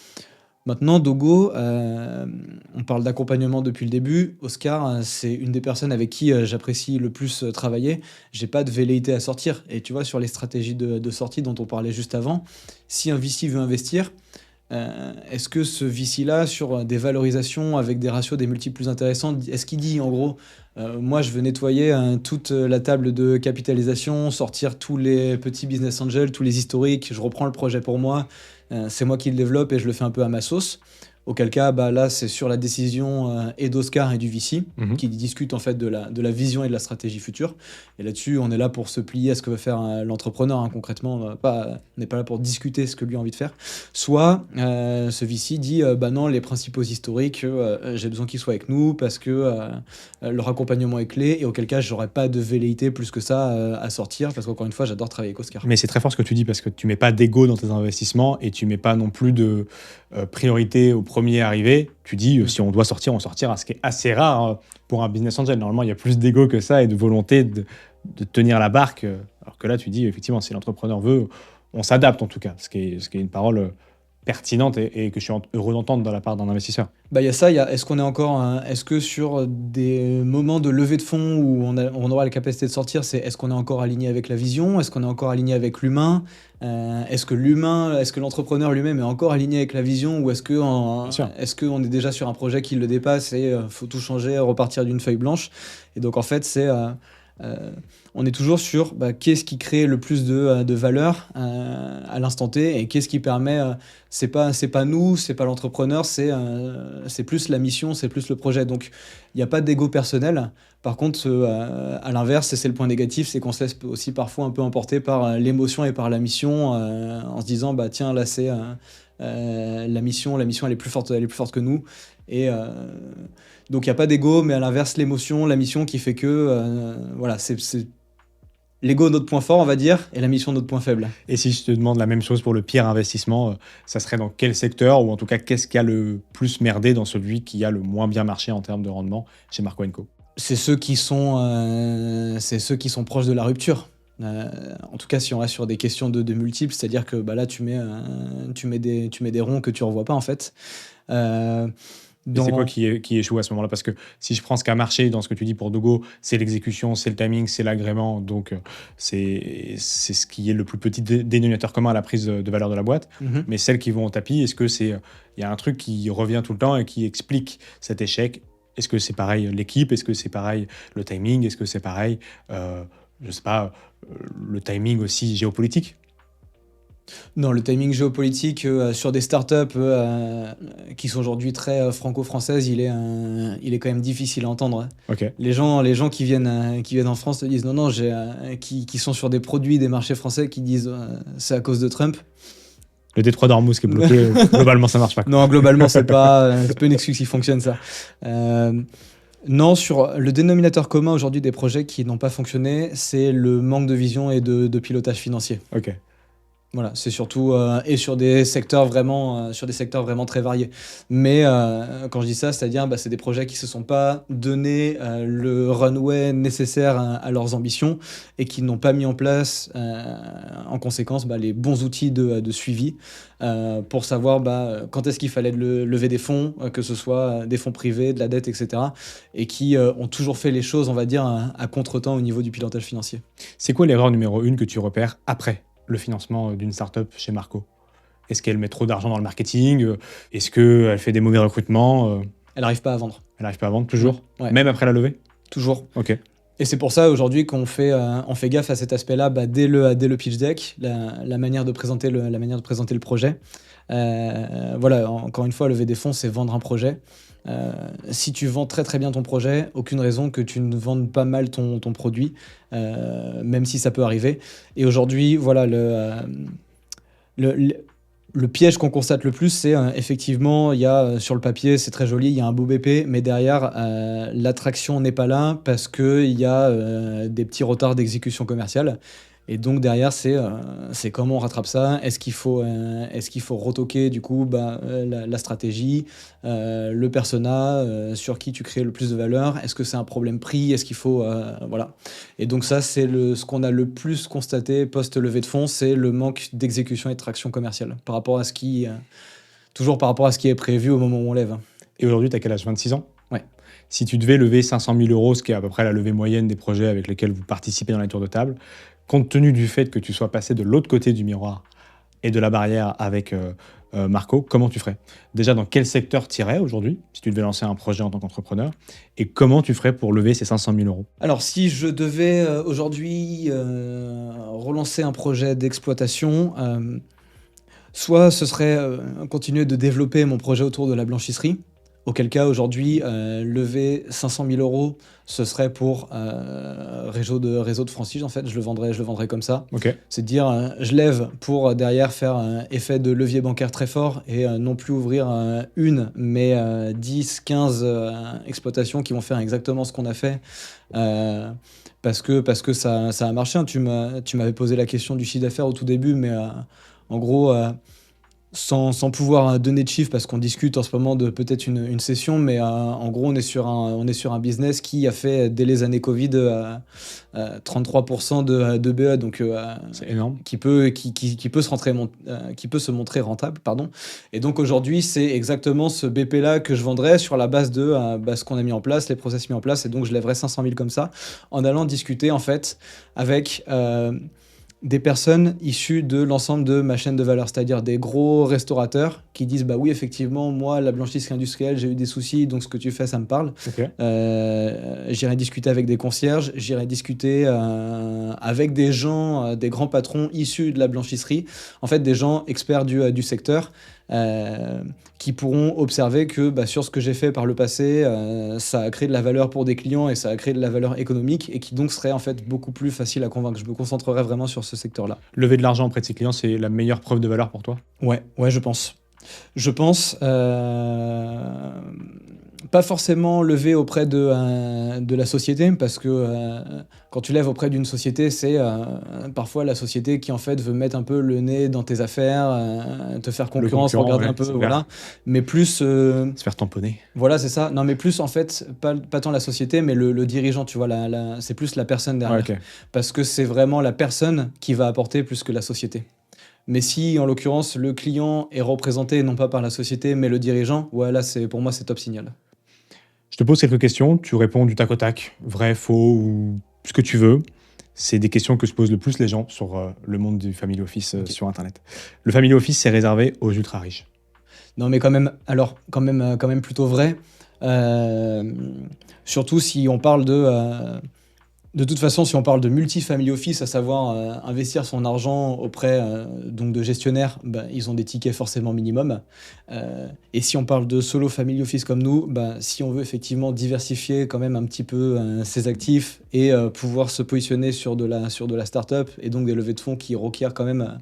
Speaker 2: Maintenant, Dogo, on parle d'accompagnement depuis le début. Oscar, c'est une des personnes avec qui j'apprécie le plus travailler. J'ai pas de velléité à sortir. Et tu vois, sur les stratégies de sortie dont on parlait juste avant, si un VC veut investir, est-ce que ce VC-là, sur des valorisations avec des ratios, des multiples plus intéressants, est-ce qu'il dit en gros, moi je veux nettoyer toute la table de capitalisation, sortir tous les petits business angels, tous les historiques, je reprends le projet pour moi, c'est moi qui le développe et je le fais un peu à ma sauce. Auquel cas, là, c'est sur la décision et d'Oscar et du VC qui discutent en fait de la vision et de la stratégie future. Et là-dessus, on est là pour se plier à ce que veut faire l'entrepreneur, concrètement. On n'est pas là pour discuter ce que lui a envie de faire. Soit ce VC dit, non, les principaux historiques, j'ai besoin qu'ils soient avec nous parce que leur accompagnement est clé, et auquel cas, j'aurais pas de velléité plus que ça à sortir, parce qu'encore une fois, j'adore travailler avec Oscar.
Speaker 1: Mais c'est très fort ce que tu dis, parce que tu mets pas d'ego dans tes investissements et tu mets pas non plus de priorité au premier arrivé. Tu dis, si on doit sortir, on sortira, ce qui est assez rare pour un business angel. Normalement, il y a plus d'ego que ça et de volonté de tenir la barque. Alors que là, tu dis, effectivement, si l'entrepreneur veut, on s'adapte en tout cas, ce qui est une parole pertinente et que je suis heureux d'entendre de la part d'un investisseur.
Speaker 2: Il y a ça, est-ce que sur des moments de levée de fonds où on aura la capacité de sortir, est-ce qu'on est encore aligné avec la vision, est-ce qu'on est encore aligné avec l'humain, est-ce que l'entrepreneur lui-même est encore aligné avec la vision, ou est-ce qu'on est déjà sur un projet qui le dépasse et faut tout changer, repartir d'une feuille blanche. Et donc en fait on est toujours sur qu'est-ce qui crée le plus de valeur à l'instant T, et qu'est-ce qui permet, c'est pas nous, c'est pas l'entrepreneur, c'est plus la mission, c'est plus le projet. Donc il n'y a pas d'ego personnel. Par contre, à l'inverse, c'est le point négatif, c'est qu'on se laisse aussi parfois un peu emporter par l'émotion et par la mission, en se disant tiens, là c'est la mission elle est plus forte que nous. Et donc il n'y a pas d'ego, mais à l'inverse, l'émotion, la mission qui fait que c'est l'ego notre point fort, on va dire, et la mission notre point faible.
Speaker 1: Et si je te demande la même chose pour le pire investissement, ça serait dans quel secteur, ou en tout cas qu'est-ce qui a le plus merdé dans celui qui a le moins bien marché en termes de rendement chez Marco & Co?
Speaker 2: C'est ceux qui sont proches de la rupture. En tout cas, si on reste sur des questions de multiples, c'est-à-dire que là tu mets des ronds que tu revois pas en fait.
Speaker 1: C'est quoi qui échoue à ce moment-là? Parce que si je prends ce qui a marché dans ce que tu dis pour Dogo, c'est l'exécution, c'est le timing, c'est l'agrément. Donc, c'est ce qui est le plus petit dénominateur commun à la prise de valeur de la boîte. Mais celles qui vont au tapis, est-ce que il y a un truc qui revient tout le temps et qui explique cet échec? Est-ce que c'est pareil l'équipe? Est-ce que c'est pareil le timing? Est-ce que c'est pareil, je sais pas, le timing aussi géopolitique?
Speaker 2: Non, le timing géopolitique sur des startups qui sont aujourd'hui très franco-françaises, il est quand même difficile à entendre, hein.
Speaker 1: Ok.
Speaker 2: Les gens qui viennent en France te disent non, qui sont sur des produits des marchés français qui disent c'est à cause de Trump.
Speaker 1: Le détroit d'Ormuz qui est bloqué, globalement ça marche pas.
Speaker 2: Non, globalement c'est pas une excuse qui fonctionne ça. Non, sur le dénominateur commun aujourd'hui des projets qui n'ont pas fonctionné, c'est le manque de vision et de pilotage financier.
Speaker 1: Ok.
Speaker 2: Voilà, c'est surtout et sur des secteurs vraiment très variés. Mais quand je dis ça, c'est-à-dire c'est des projets qui se sont pas donné le runway nécessaire à leurs ambitions et qui n'ont pas mis en place en conséquence les bons outils de suivi pour savoir quand est-ce qu'il fallait lever des fonds, que ce soit des fonds privés, de la dette, etc. Et qui ont toujours fait les choses, on va dire, à contre-temps au niveau du pilotage financier.
Speaker 1: C'est quoi l'erreur numéro 1 que tu repères après le financement d'une startup chez Marco? Est-ce qu'elle met trop d'argent dans le marketing? Est-ce qu'elle fait des mauvais recrutements?
Speaker 2: Elle n'arrive pas à vendre.
Speaker 1: Elle n'arrive pas à vendre, toujours?
Speaker 2: Ouais.
Speaker 1: Même après la levée?
Speaker 2: Toujours.
Speaker 1: Ok.
Speaker 2: Et c'est pour ça aujourd'hui qu'on fait gaffe à cet aspect-là dès le pitch deck, la manière de présenter le projet. Voilà, encore une fois, lever des fonds, c'est vendre un projet. Si tu vends très très bien ton projet, aucune raison que tu ne vendes pas mal ton produit, même si ça peut arriver. Et aujourd'hui, voilà, le piège qu'on constate le plus, c'est effectivement, il y a sur le papier, c'est très joli, il y a un beau BP, mais derrière, l'attraction n'est pas là parce qu'il y a des petits retards d'exécution commerciale. Et donc derrière, c'est comment on rattrape ça. Est-ce qu'il faut retoquer du coup la stratégie, le persona, sur qui tu crées le plus de valeur. Est-ce que c'est un problème prix? Est-ce qu'il faut voilà. Et donc ça, c'est ce qu'on a le plus constaté post-levée de fonds, c'est le manque d'exécution et de traction commerciale par rapport à ce qui est prévu au moment où on lève.
Speaker 1: Et aujourd'hui, tu as quel âge? 26 ans?
Speaker 2: Ouais.
Speaker 1: Si tu devais lever 500 000 €, ce qui est à peu près la levée moyenne des projets avec lesquels vous participez dans les tours de table, compte tenu du fait que tu sois passé de l'autre côté du miroir et de la barrière avec Marco, comment tu ferais? Déjà, dans quel secteur tu irais aujourd'hui, si tu devais lancer un projet en tant qu'entrepreneur? Et comment tu ferais pour lever ces 500 000 €?
Speaker 2: Alors, si je devais aujourd'hui relancer un projet d'exploitation, soit ce serait continuer de développer mon projet autour de la blanchisserie. Auquel cas, aujourd'hui, lever 500 000 €, ce serait pour réseau de franchise, en fait. Je le vendrais comme ça.
Speaker 1: Okay.
Speaker 2: C'est de dire, je lève pour derrière faire un effet de levier bancaire très fort et non plus ouvrir une, mais 10, 15 exploitations qui vont faire exactement ce qu'on a fait. Parce que ça a marché. Tu m'avais posé la question du chiffre d'affaires au tout début, mais en gros... Sans pouvoir donner de chiffres parce qu'on discute en ce moment de peut-être une session, mais en gros on est sur un business qui a fait dès les années Covid 33% de BE, donc
Speaker 1: c'est énorme,
Speaker 2: qui peut se montrer rentable, pardon. Et donc aujourd'hui c'est exactement ce BP là que je vendrais sur la base de ce qu'on a mis en place, les process mis en place, et donc je lèverais 500 000 comme ça en allant discuter en fait avec des personnes issues de l'ensemble de ma chaîne de valeur, c'est-à-dire des gros restaurateurs qui disent oui, effectivement, moi, la blanchisserie industrielle, j'ai eu des soucis, donc ce que tu fais, ça me parle.
Speaker 1: Okay.
Speaker 2: J'irai discuter avec des concierges, j'irai discuter avec des gens, des grands patrons issus de la blanchisserie, en fait, des gens experts du secteur. Qui pourront observer que sur ce que j'ai fait par le passé, ça a créé de la valeur pour des clients et ça a créé de la valeur économique, et qui donc serait en fait beaucoup plus facile à convaincre. Je me concentrerai vraiment sur ce secteur-là.
Speaker 1: Lever de l'argent auprès de ses clients, c'est la meilleure preuve de valeur pour toi?
Speaker 2: Ouais, je pense. Pas forcément lever auprès de la société, parce que quand tu lèves auprès d'une société, c'est parfois la société qui en fait veut mettre un peu le nez dans tes affaires, te faire concurrence, regarder un peu, voilà. Mais plus
Speaker 1: se faire tamponner.
Speaker 2: Voilà, c'est ça. Non, mais plus en fait, pas tant la société, mais le dirigeant, tu vois, c'est plus la personne derrière.
Speaker 1: Okay.
Speaker 2: Parce que c'est vraiment la personne qui va apporter plus que la société. Mais si, en l'occurrence, le client est représenté non pas par la société, mais le dirigeant, ouais, là, pour moi, c'est top signal.
Speaker 1: Je te pose quelques questions, tu réponds du tac au tac, vrai, faux ou ce que tu veux. C'est des questions que se posent le plus les gens sur le monde du family office sur Internet. Le family office, c'est réservé aux ultra riches.
Speaker 2: Non, mais quand même, alors, quand même plutôt vrai. Surtout si on parle de toute façon, si on parle de multi-family office, à savoir investir son argent auprès donc de gestionnaires, ils ont des tickets forcément minimum. Et si on parle de solo family office comme nous, si on veut effectivement diversifier quand même un petit peu ses actifs et pouvoir se positionner sur de la start-up et donc des levées de fonds qui requièrent quand même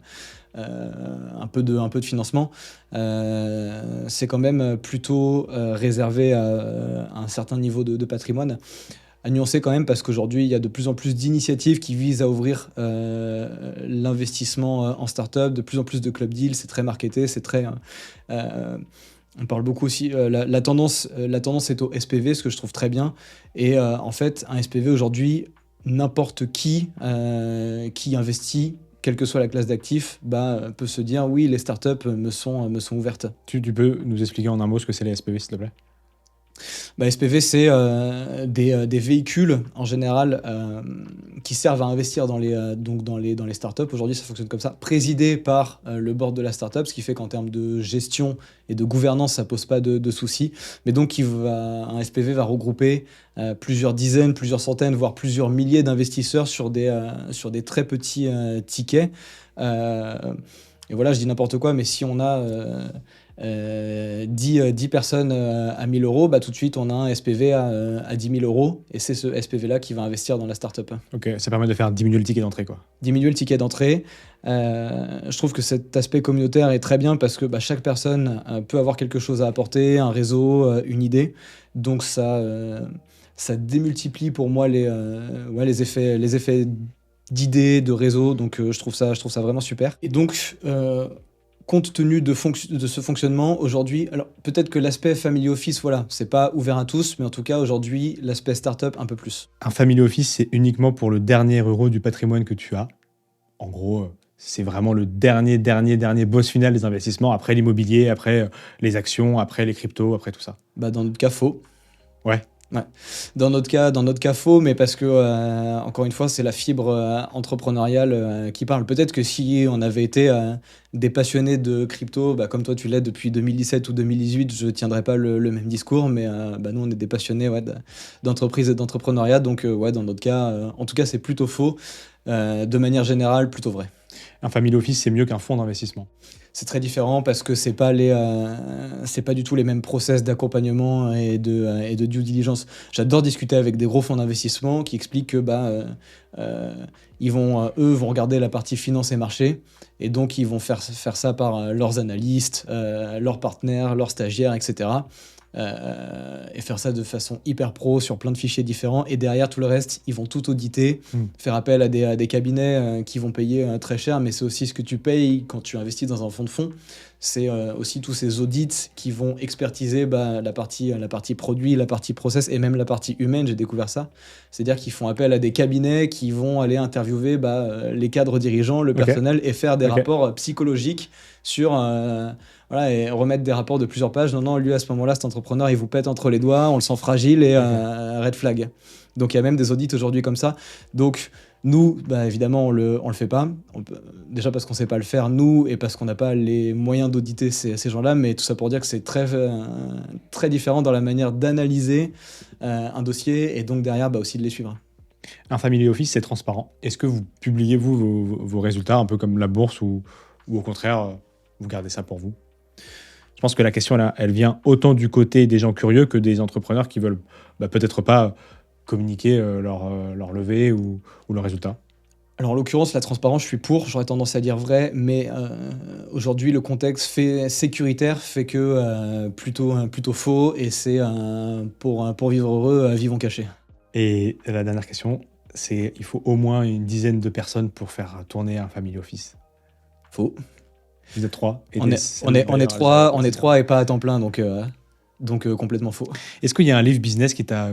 Speaker 2: un peu de financement, c'est quand même plutôt réservé à un certain niveau de patrimoine. À nuancer quand même parce qu'aujourd'hui, il y a de plus en plus d'initiatives qui visent à ouvrir l'investissement en start-up, de plus en plus de club deals, c'est très marketé, c'est très... on parle beaucoup aussi, la tendance est au SPV, ce que je trouve très bien. Et en fait, un SPV aujourd'hui, n'importe qui investit, quelle que soit la classe d'actifs, peut se dire oui, les startups me sont ouvertes.
Speaker 1: Tu peux nous expliquer en un mot ce que c'est les SPV, s'il te plaît?
Speaker 2: SPV, c'est des véhicules en général qui servent à investir dans les startups. Aujourd'hui, ça fonctionne comme ça, présidé par le board de la startup, ce qui fait qu'en termes de gestion et de gouvernance, ça pose pas de soucis. Mais donc, un SPV va regrouper plusieurs dizaines, plusieurs centaines, voire plusieurs milliers d'investisseurs sur des très petits tickets. Et voilà, je dis n'importe quoi, mais si on a 10 personnes à 1 000 euros, tout de suite on a un SPV à 10 000 euros et c'est ce SPV-là qui va investir dans la startup.
Speaker 1: Ok, ça permet de faire diminuer le ticket d'entrée, quoi.
Speaker 2: Diminuer le ticket d'entrée. Je trouve que cet aspect communautaire est très bien parce que chaque personne peut avoir quelque chose à apporter, un réseau, une idée. Donc ça démultiplie pour moi les effets d'idées, de réseau. Donc je trouve ça vraiment super. Et donc compte tenu de ce fonctionnement, aujourd'hui, alors peut-être que l'aspect family office, voilà, c'est pas ouvert à tous, mais en tout cas, aujourd'hui, l'aspect startup, un peu plus.
Speaker 1: Un family office, c'est uniquement pour le dernier euro du patrimoine que tu as. En gros, c'est vraiment le dernier boss final des investissements, après l'immobilier, après les actions, après les cryptos, après tout ça.
Speaker 2: Dans notre cas, faux.
Speaker 1: Ouais.
Speaker 2: Ouais. Dans notre cas faux, mais parce que, encore une fois, c'est la fibre entrepreneuriale qui parle. Peut-être que si on avait été des passionnés de crypto, comme toi tu l'es depuis 2017 ou 2018, je ne tiendrais pas le même discours, mais nous on est des passionnés d'entreprise et d'entrepreneuriat, donc dans notre cas, en tout cas c'est plutôt faux, de manière générale plutôt vrai.
Speaker 1: Un family office, c'est mieux qu'un fonds d'investissement.
Speaker 2: C'est très différent parce que c'est pas du tout les mêmes process d'accompagnement et de due diligence. J'adore discuter avec des gros fonds d'investissement qui expliquent que eux vont regarder la partie finance et marché et donc ils vont faire ça par leurs analystes, leurs partenaires, leurs stagiaires, etc. Et faire ça de façon hyper pro sur plein de fichiers différents et derrière tout le reste ils vont tout auditer, faire appel à des cabinets qui vont payer très cher, mais c'est aussi ce que tu payes quand tu investis dans un fonds de fonds, c'est aussi tous ces audits qui vont expertiser la partie produit, la partie process et même la partie humaine. J'ai découvert ça, c'est à dire qu'ils font appel à des cabinets qui vont aller interviewer les cadres dirigeants, le personnel et faire des rapports psychologiques sur et remettre des rapports de plusieurs pages. Non, lui, à ce moment-là, cet entrepreneur, il vous pète entre les doigts, on le sent fragile et red flag. Donc, il y a même des audits aujourd'hui comme ça. Donc, nous, évidemment, on le fait pas. Déjà parce qu'on sait pas le faire, nous, et parce qu'on n'a pas les moyens d'auditer ces gens-là. Mais tout ça pour dire que c'est très, très différent dans la manière d'analyser un dossier et donc derrière, aussi de les suivre.
Speaker 1: Un family office, c'est transparent. Est-ce que vous publiez, vos résultats, un peu comme la bourse ou au contraire, vous gardez ça pour vous? Je pense que la question, là, elle vient autant du côté des gens curieux que des entrepreneurs qui veulent peut-être pas communiquer leur levée ou leurs résultats.
Speaker 2: Alors en l'occurrence, la transparence, je suis pour, j'aurais tendance à dire vrai, mais aujourd'hui, le contexte sécuritaire fait que plutôt faux, et c'est pour vivre heureux, vivons cachés.
Speaker 1: Et la dernière question, c'est il faut au moins une dizaine de personnes pour faire tourner un family office.
Speaker 2: Faux.
Speaker 1: Vous êtes 3.
Speaker 2: On est 3 et pas à temps plein, donc complètement faux.
Speaker 1: Est-ce qu'il y a un livre business qui t'a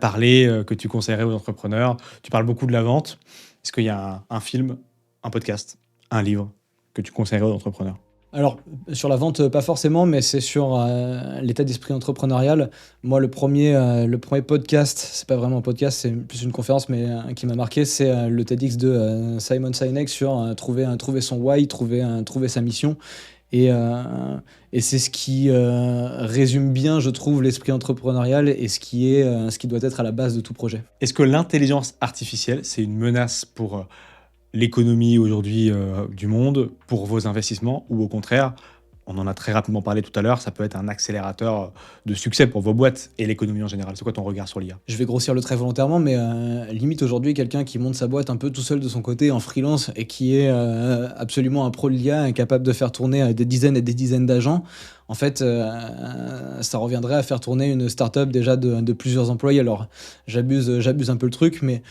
Speaker 1: parlé, que tu conseillerais aux entrepreneurs? Tu parles beaucoup de la vente. Est-ce qu'il y a un film, un podcast, un livre que tu conseillerais aux entrepreneurs?
Speaker 2: Alors, sur la vente, pas forcément, mais c'est sur l'état d'esprit entrepreneurial. Moi, le premier podcast, c'est pas vraiment un podcast, c'est plus une conférence, mais qui m'a marqué, c'est le TEDx de Simon Sinek sur trouver son why, trouver sa mission. Et, et c'est ce qui résume bien, je trouve, l'esprit entrepreneurial et ce qui doit être à la base de tout projet.
Speaker 1: Est-ce que l'intelligence artificielle, c'est une menace pour l'économie aujourd'hui du monde, pour vos investissements, ou au contraire, on en a très rapidement parlé tout à l'heure, ça peut être un accélérateur de succès pour vos boîtes et l'économie en général? C'est quoi ton regard sur l'IA?
Speaker 2: Je vais grossir le trait volontairement, mais limite aujourd'hui, quelqu'un qui monte sa boîte un peu tout seul de son côté en freelance et qui est absolument un pro de l'IA, capable de faire tourner des dizaines et des dizaines d'agents, en fait, ça reviendrait à faire tourner une startup déjà de plusieurs employés. Alors, j'abuse un peu le truc, mais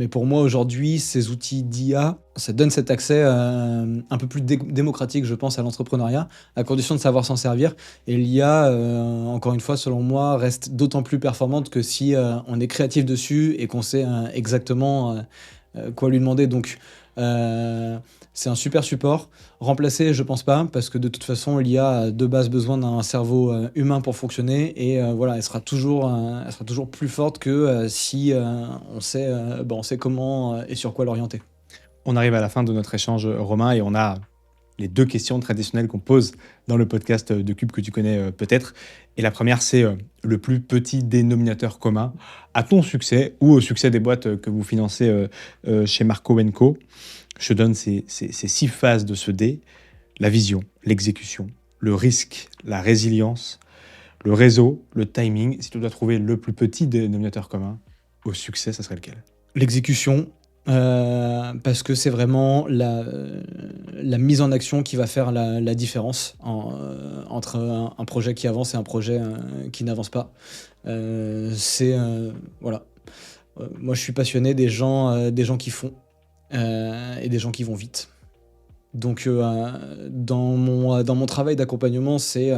Speaker 2: pour moi aujourd'hui, ces outils d'IA, ça donne cet accès un peu plus démocratique, je pense, à l'entrepreneuriat, à condition de savoir s'en servir. Et l'IA, encore une fois, selon moi, reste d'autant plus performante que si on est créatif dessus et qu'on sait exactement quoi lui demander. Donc, c'est un super support. Remplacer, je pense pas, parce que de toute façon, l'IA a de base besoin d'un cerveau humain pour fonctionner, et voilà, elle sera toujours plus forte que si on sait comment et sur quoi l'orienter.
Speaker 1: On arrive à la fin de notre échange, Romain, et on a les 2 questions traditionnelles qu'on pose dans le podcast de Cube que tu connais peut-être. Et la première, c'est le plus petit dénominateur commun à ton succès ou au succès des boîtes que vous financez chez Marco & Co. Je te donne ces 6 phases de ce dé: la vision, l'exécution, le risque, la résilience, le réseau, le timing. Si tu dois trouver le plus petit dénominateur commun au succès, ça serait lequel?
Speaker 2: L'exécution, parce que c'est vraiment la mise en action qui va faire la différence entre un projet qui avance et un projet qui n'avance pas. Voilà. Moi, je suis passionné des gens qui font et des gens qui vont vite. Donc, dans mon travail d'accompagnement, c'est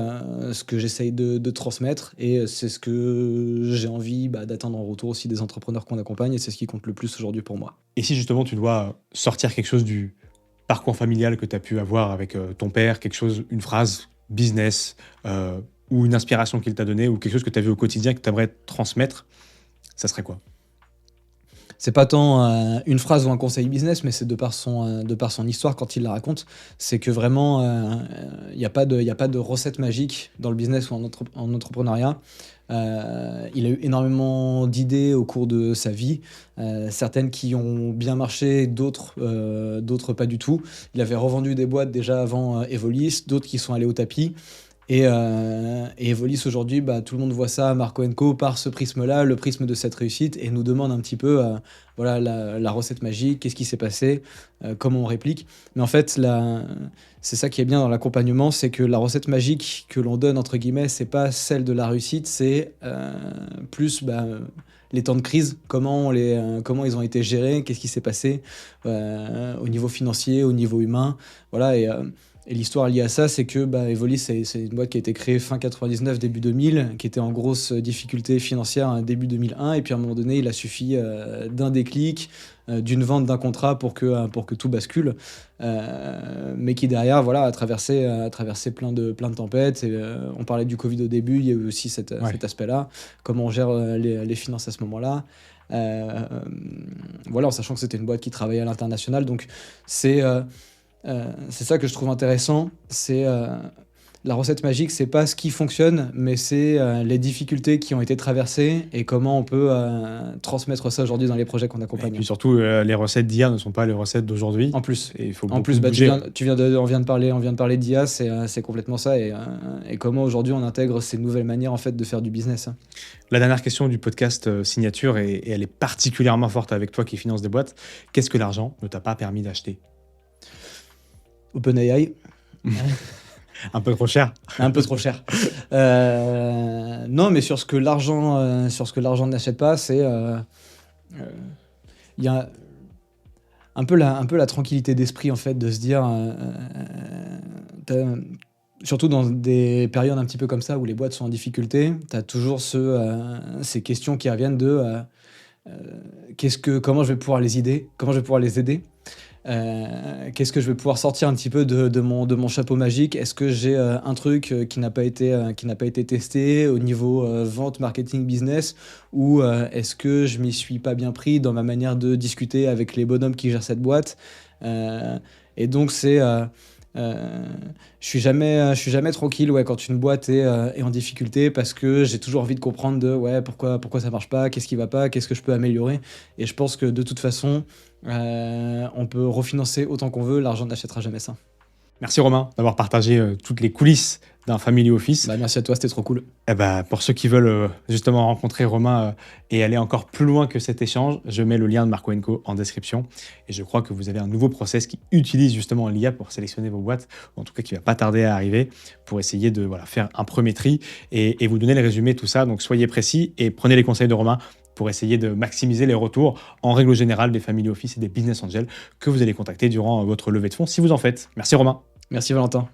Speaker 2: ce que j'essaye de transmettre, et c'est ce que j'ai envie d'atteindre en retour aussi des entrepreneurs qu'on accompagne, et c'est ce qui compte le plus aujourd'hui pour moi.
Speaker 1: Et si justement tu dois sortir quelque chose du parcours familial que tu as pu avoir avec ton père, quelque chose, une phrase business ou une inspiration qu'il t'a donnée ou quelque chose que tu as vu au quotidien que tu aimerais transmettre, ça serait quoi?
Speaker 2: C'est pas tant une phrase ou un conseil business, mais c'est de par son histoire quand il la raconte. C'est que vraiment, il n'y a pas de recette magique dans le business ou en entrepreneuriat. Il a eu énormément d'idées au cours de sa vie, certaines qui ont bien marché, d'autres pas du tout. Il avait revendu des boîtes déjà avant Evolis, d'autres qui sont allées au tapis. Et Evolis aujourd'hui, tout le monde voit ça, Marco & Co, par ce prisme-là, le prisme de cette réussite, et nous demande un petit peu voilà, la recette magique, qu'est-ce qui s'est passé, comment on réplique. Mais en fait, c'est ça qui est bien dans l'accompagnement, c'est que la recette magique que l'on donne, entre guillemets, c'est pas celle de la réussite, c'est plus les temps de crise, comment ils ont été gérés, qu'est-ce qui s'est passé au niveau financier, au niveau humain. Voilà, et l'histoire liée à ça, c'est que Evolis, c'est une boîte qui a été créée fin 99, début 2000, qui était en grosse difficulté financière début 2001. Et puis à un moment donné, il a suffi d'un déclic, d'une vente d'un contrat pour que tout bascule. Mais qui derrière, voilà, a traversé plein de tempêtes. Et, on parlait du Covid au début, il y a eu aussi cet aspect-là. Comment on gère les finances à ce moment-là. Voilà, en sachant que c'était une boîte qui travaillait à l'international. Donc c'est ça que je trouve intéressant, c'est la recette magique, c'est pas ce qui fonctionne, mais c'est les difficultés qui ont été traversées et comment on peut transmettre ça aujourd'hui dans les projets qu'on accompagne.
Speaker 1: Et puis surtout, les recettes d'hier ne sont pas les recettes d'aujourd'hui.
Speaker 2: En plus,
Speaker 1: et il faut
Speaker 2: on vient de parler d'IA, c'est complètement ça, et comment aujourd'hui on intègre ces nouvelles manières en fait de faire du business.
Speaker 1: La dernière question du podcast Signature, et elle est particulièrement forte avec toi qui finances des boîtes. Qu'est-ce que l'argent ne t'a pas permis d'acheter?
Speaker 2: OpenAI.
Speaker 1: Un peu trop cher.
Speaker 2: Un peu trop cher. Non, mais sur ce que l'argent n'achète pas, c'est il y a un peu la tranquillité d'esprit en fait de se dire, surtout dans des périodes un petit peu comme ça où les boîtes sont en difficulté, tu as toujours ces questions qui reviennent de comment je vais pouvoir les aider, qu'est-ce que je vais pouvoir sortir un petit peu de mon chapeau magique? Est-ce que j'ai un truc qui n'a pas été testé au niveau vente, marketing, business? Ou est-ce que je m'y suis pas bien pris dans ma manière de discuter avec les bonhommes qui gèrent cette boîte? Et donc, je suis jamais tranquille, ouais, quand une boîte est en difficulté, parce que j'ai toujours envie de comprendre ouais, pourquoi ça marche pas, qu'est-ce qui va pas, qu'est-ce que je peux améliorer. Et je pense que de toute façon, on peut refinancer autant qu'on veut, l'argent n'achètera jamais ça.
Speaker 1: Merci Romain d'avoir partagé toutes les coulisses d'un family office.
Speaker 2: Merci à toi, c'était trop cool.
Speaker 1: Pour ceux qui veulent justement rencontrer Romain et aller encore plus loin que cet échange, je mets le lien de Marco & Co en description. Et je crois que vous avez un nouveau process qui utilise justement l'IA pour sélectionner vos boîtes, ou en tout cas qui ne va pas tarder à arriver, pour essayer de faire un premier tri et vous donner le résumé de tout ça. Donc soyez précis et prenez les conseils de Romain pour essayer de maximiser les retours en règle générale des family office et des business angels que vous allez contacter durant votre levée de fonds si vous en faites. Merci Romain.
Speaker 2: Merci Valentin.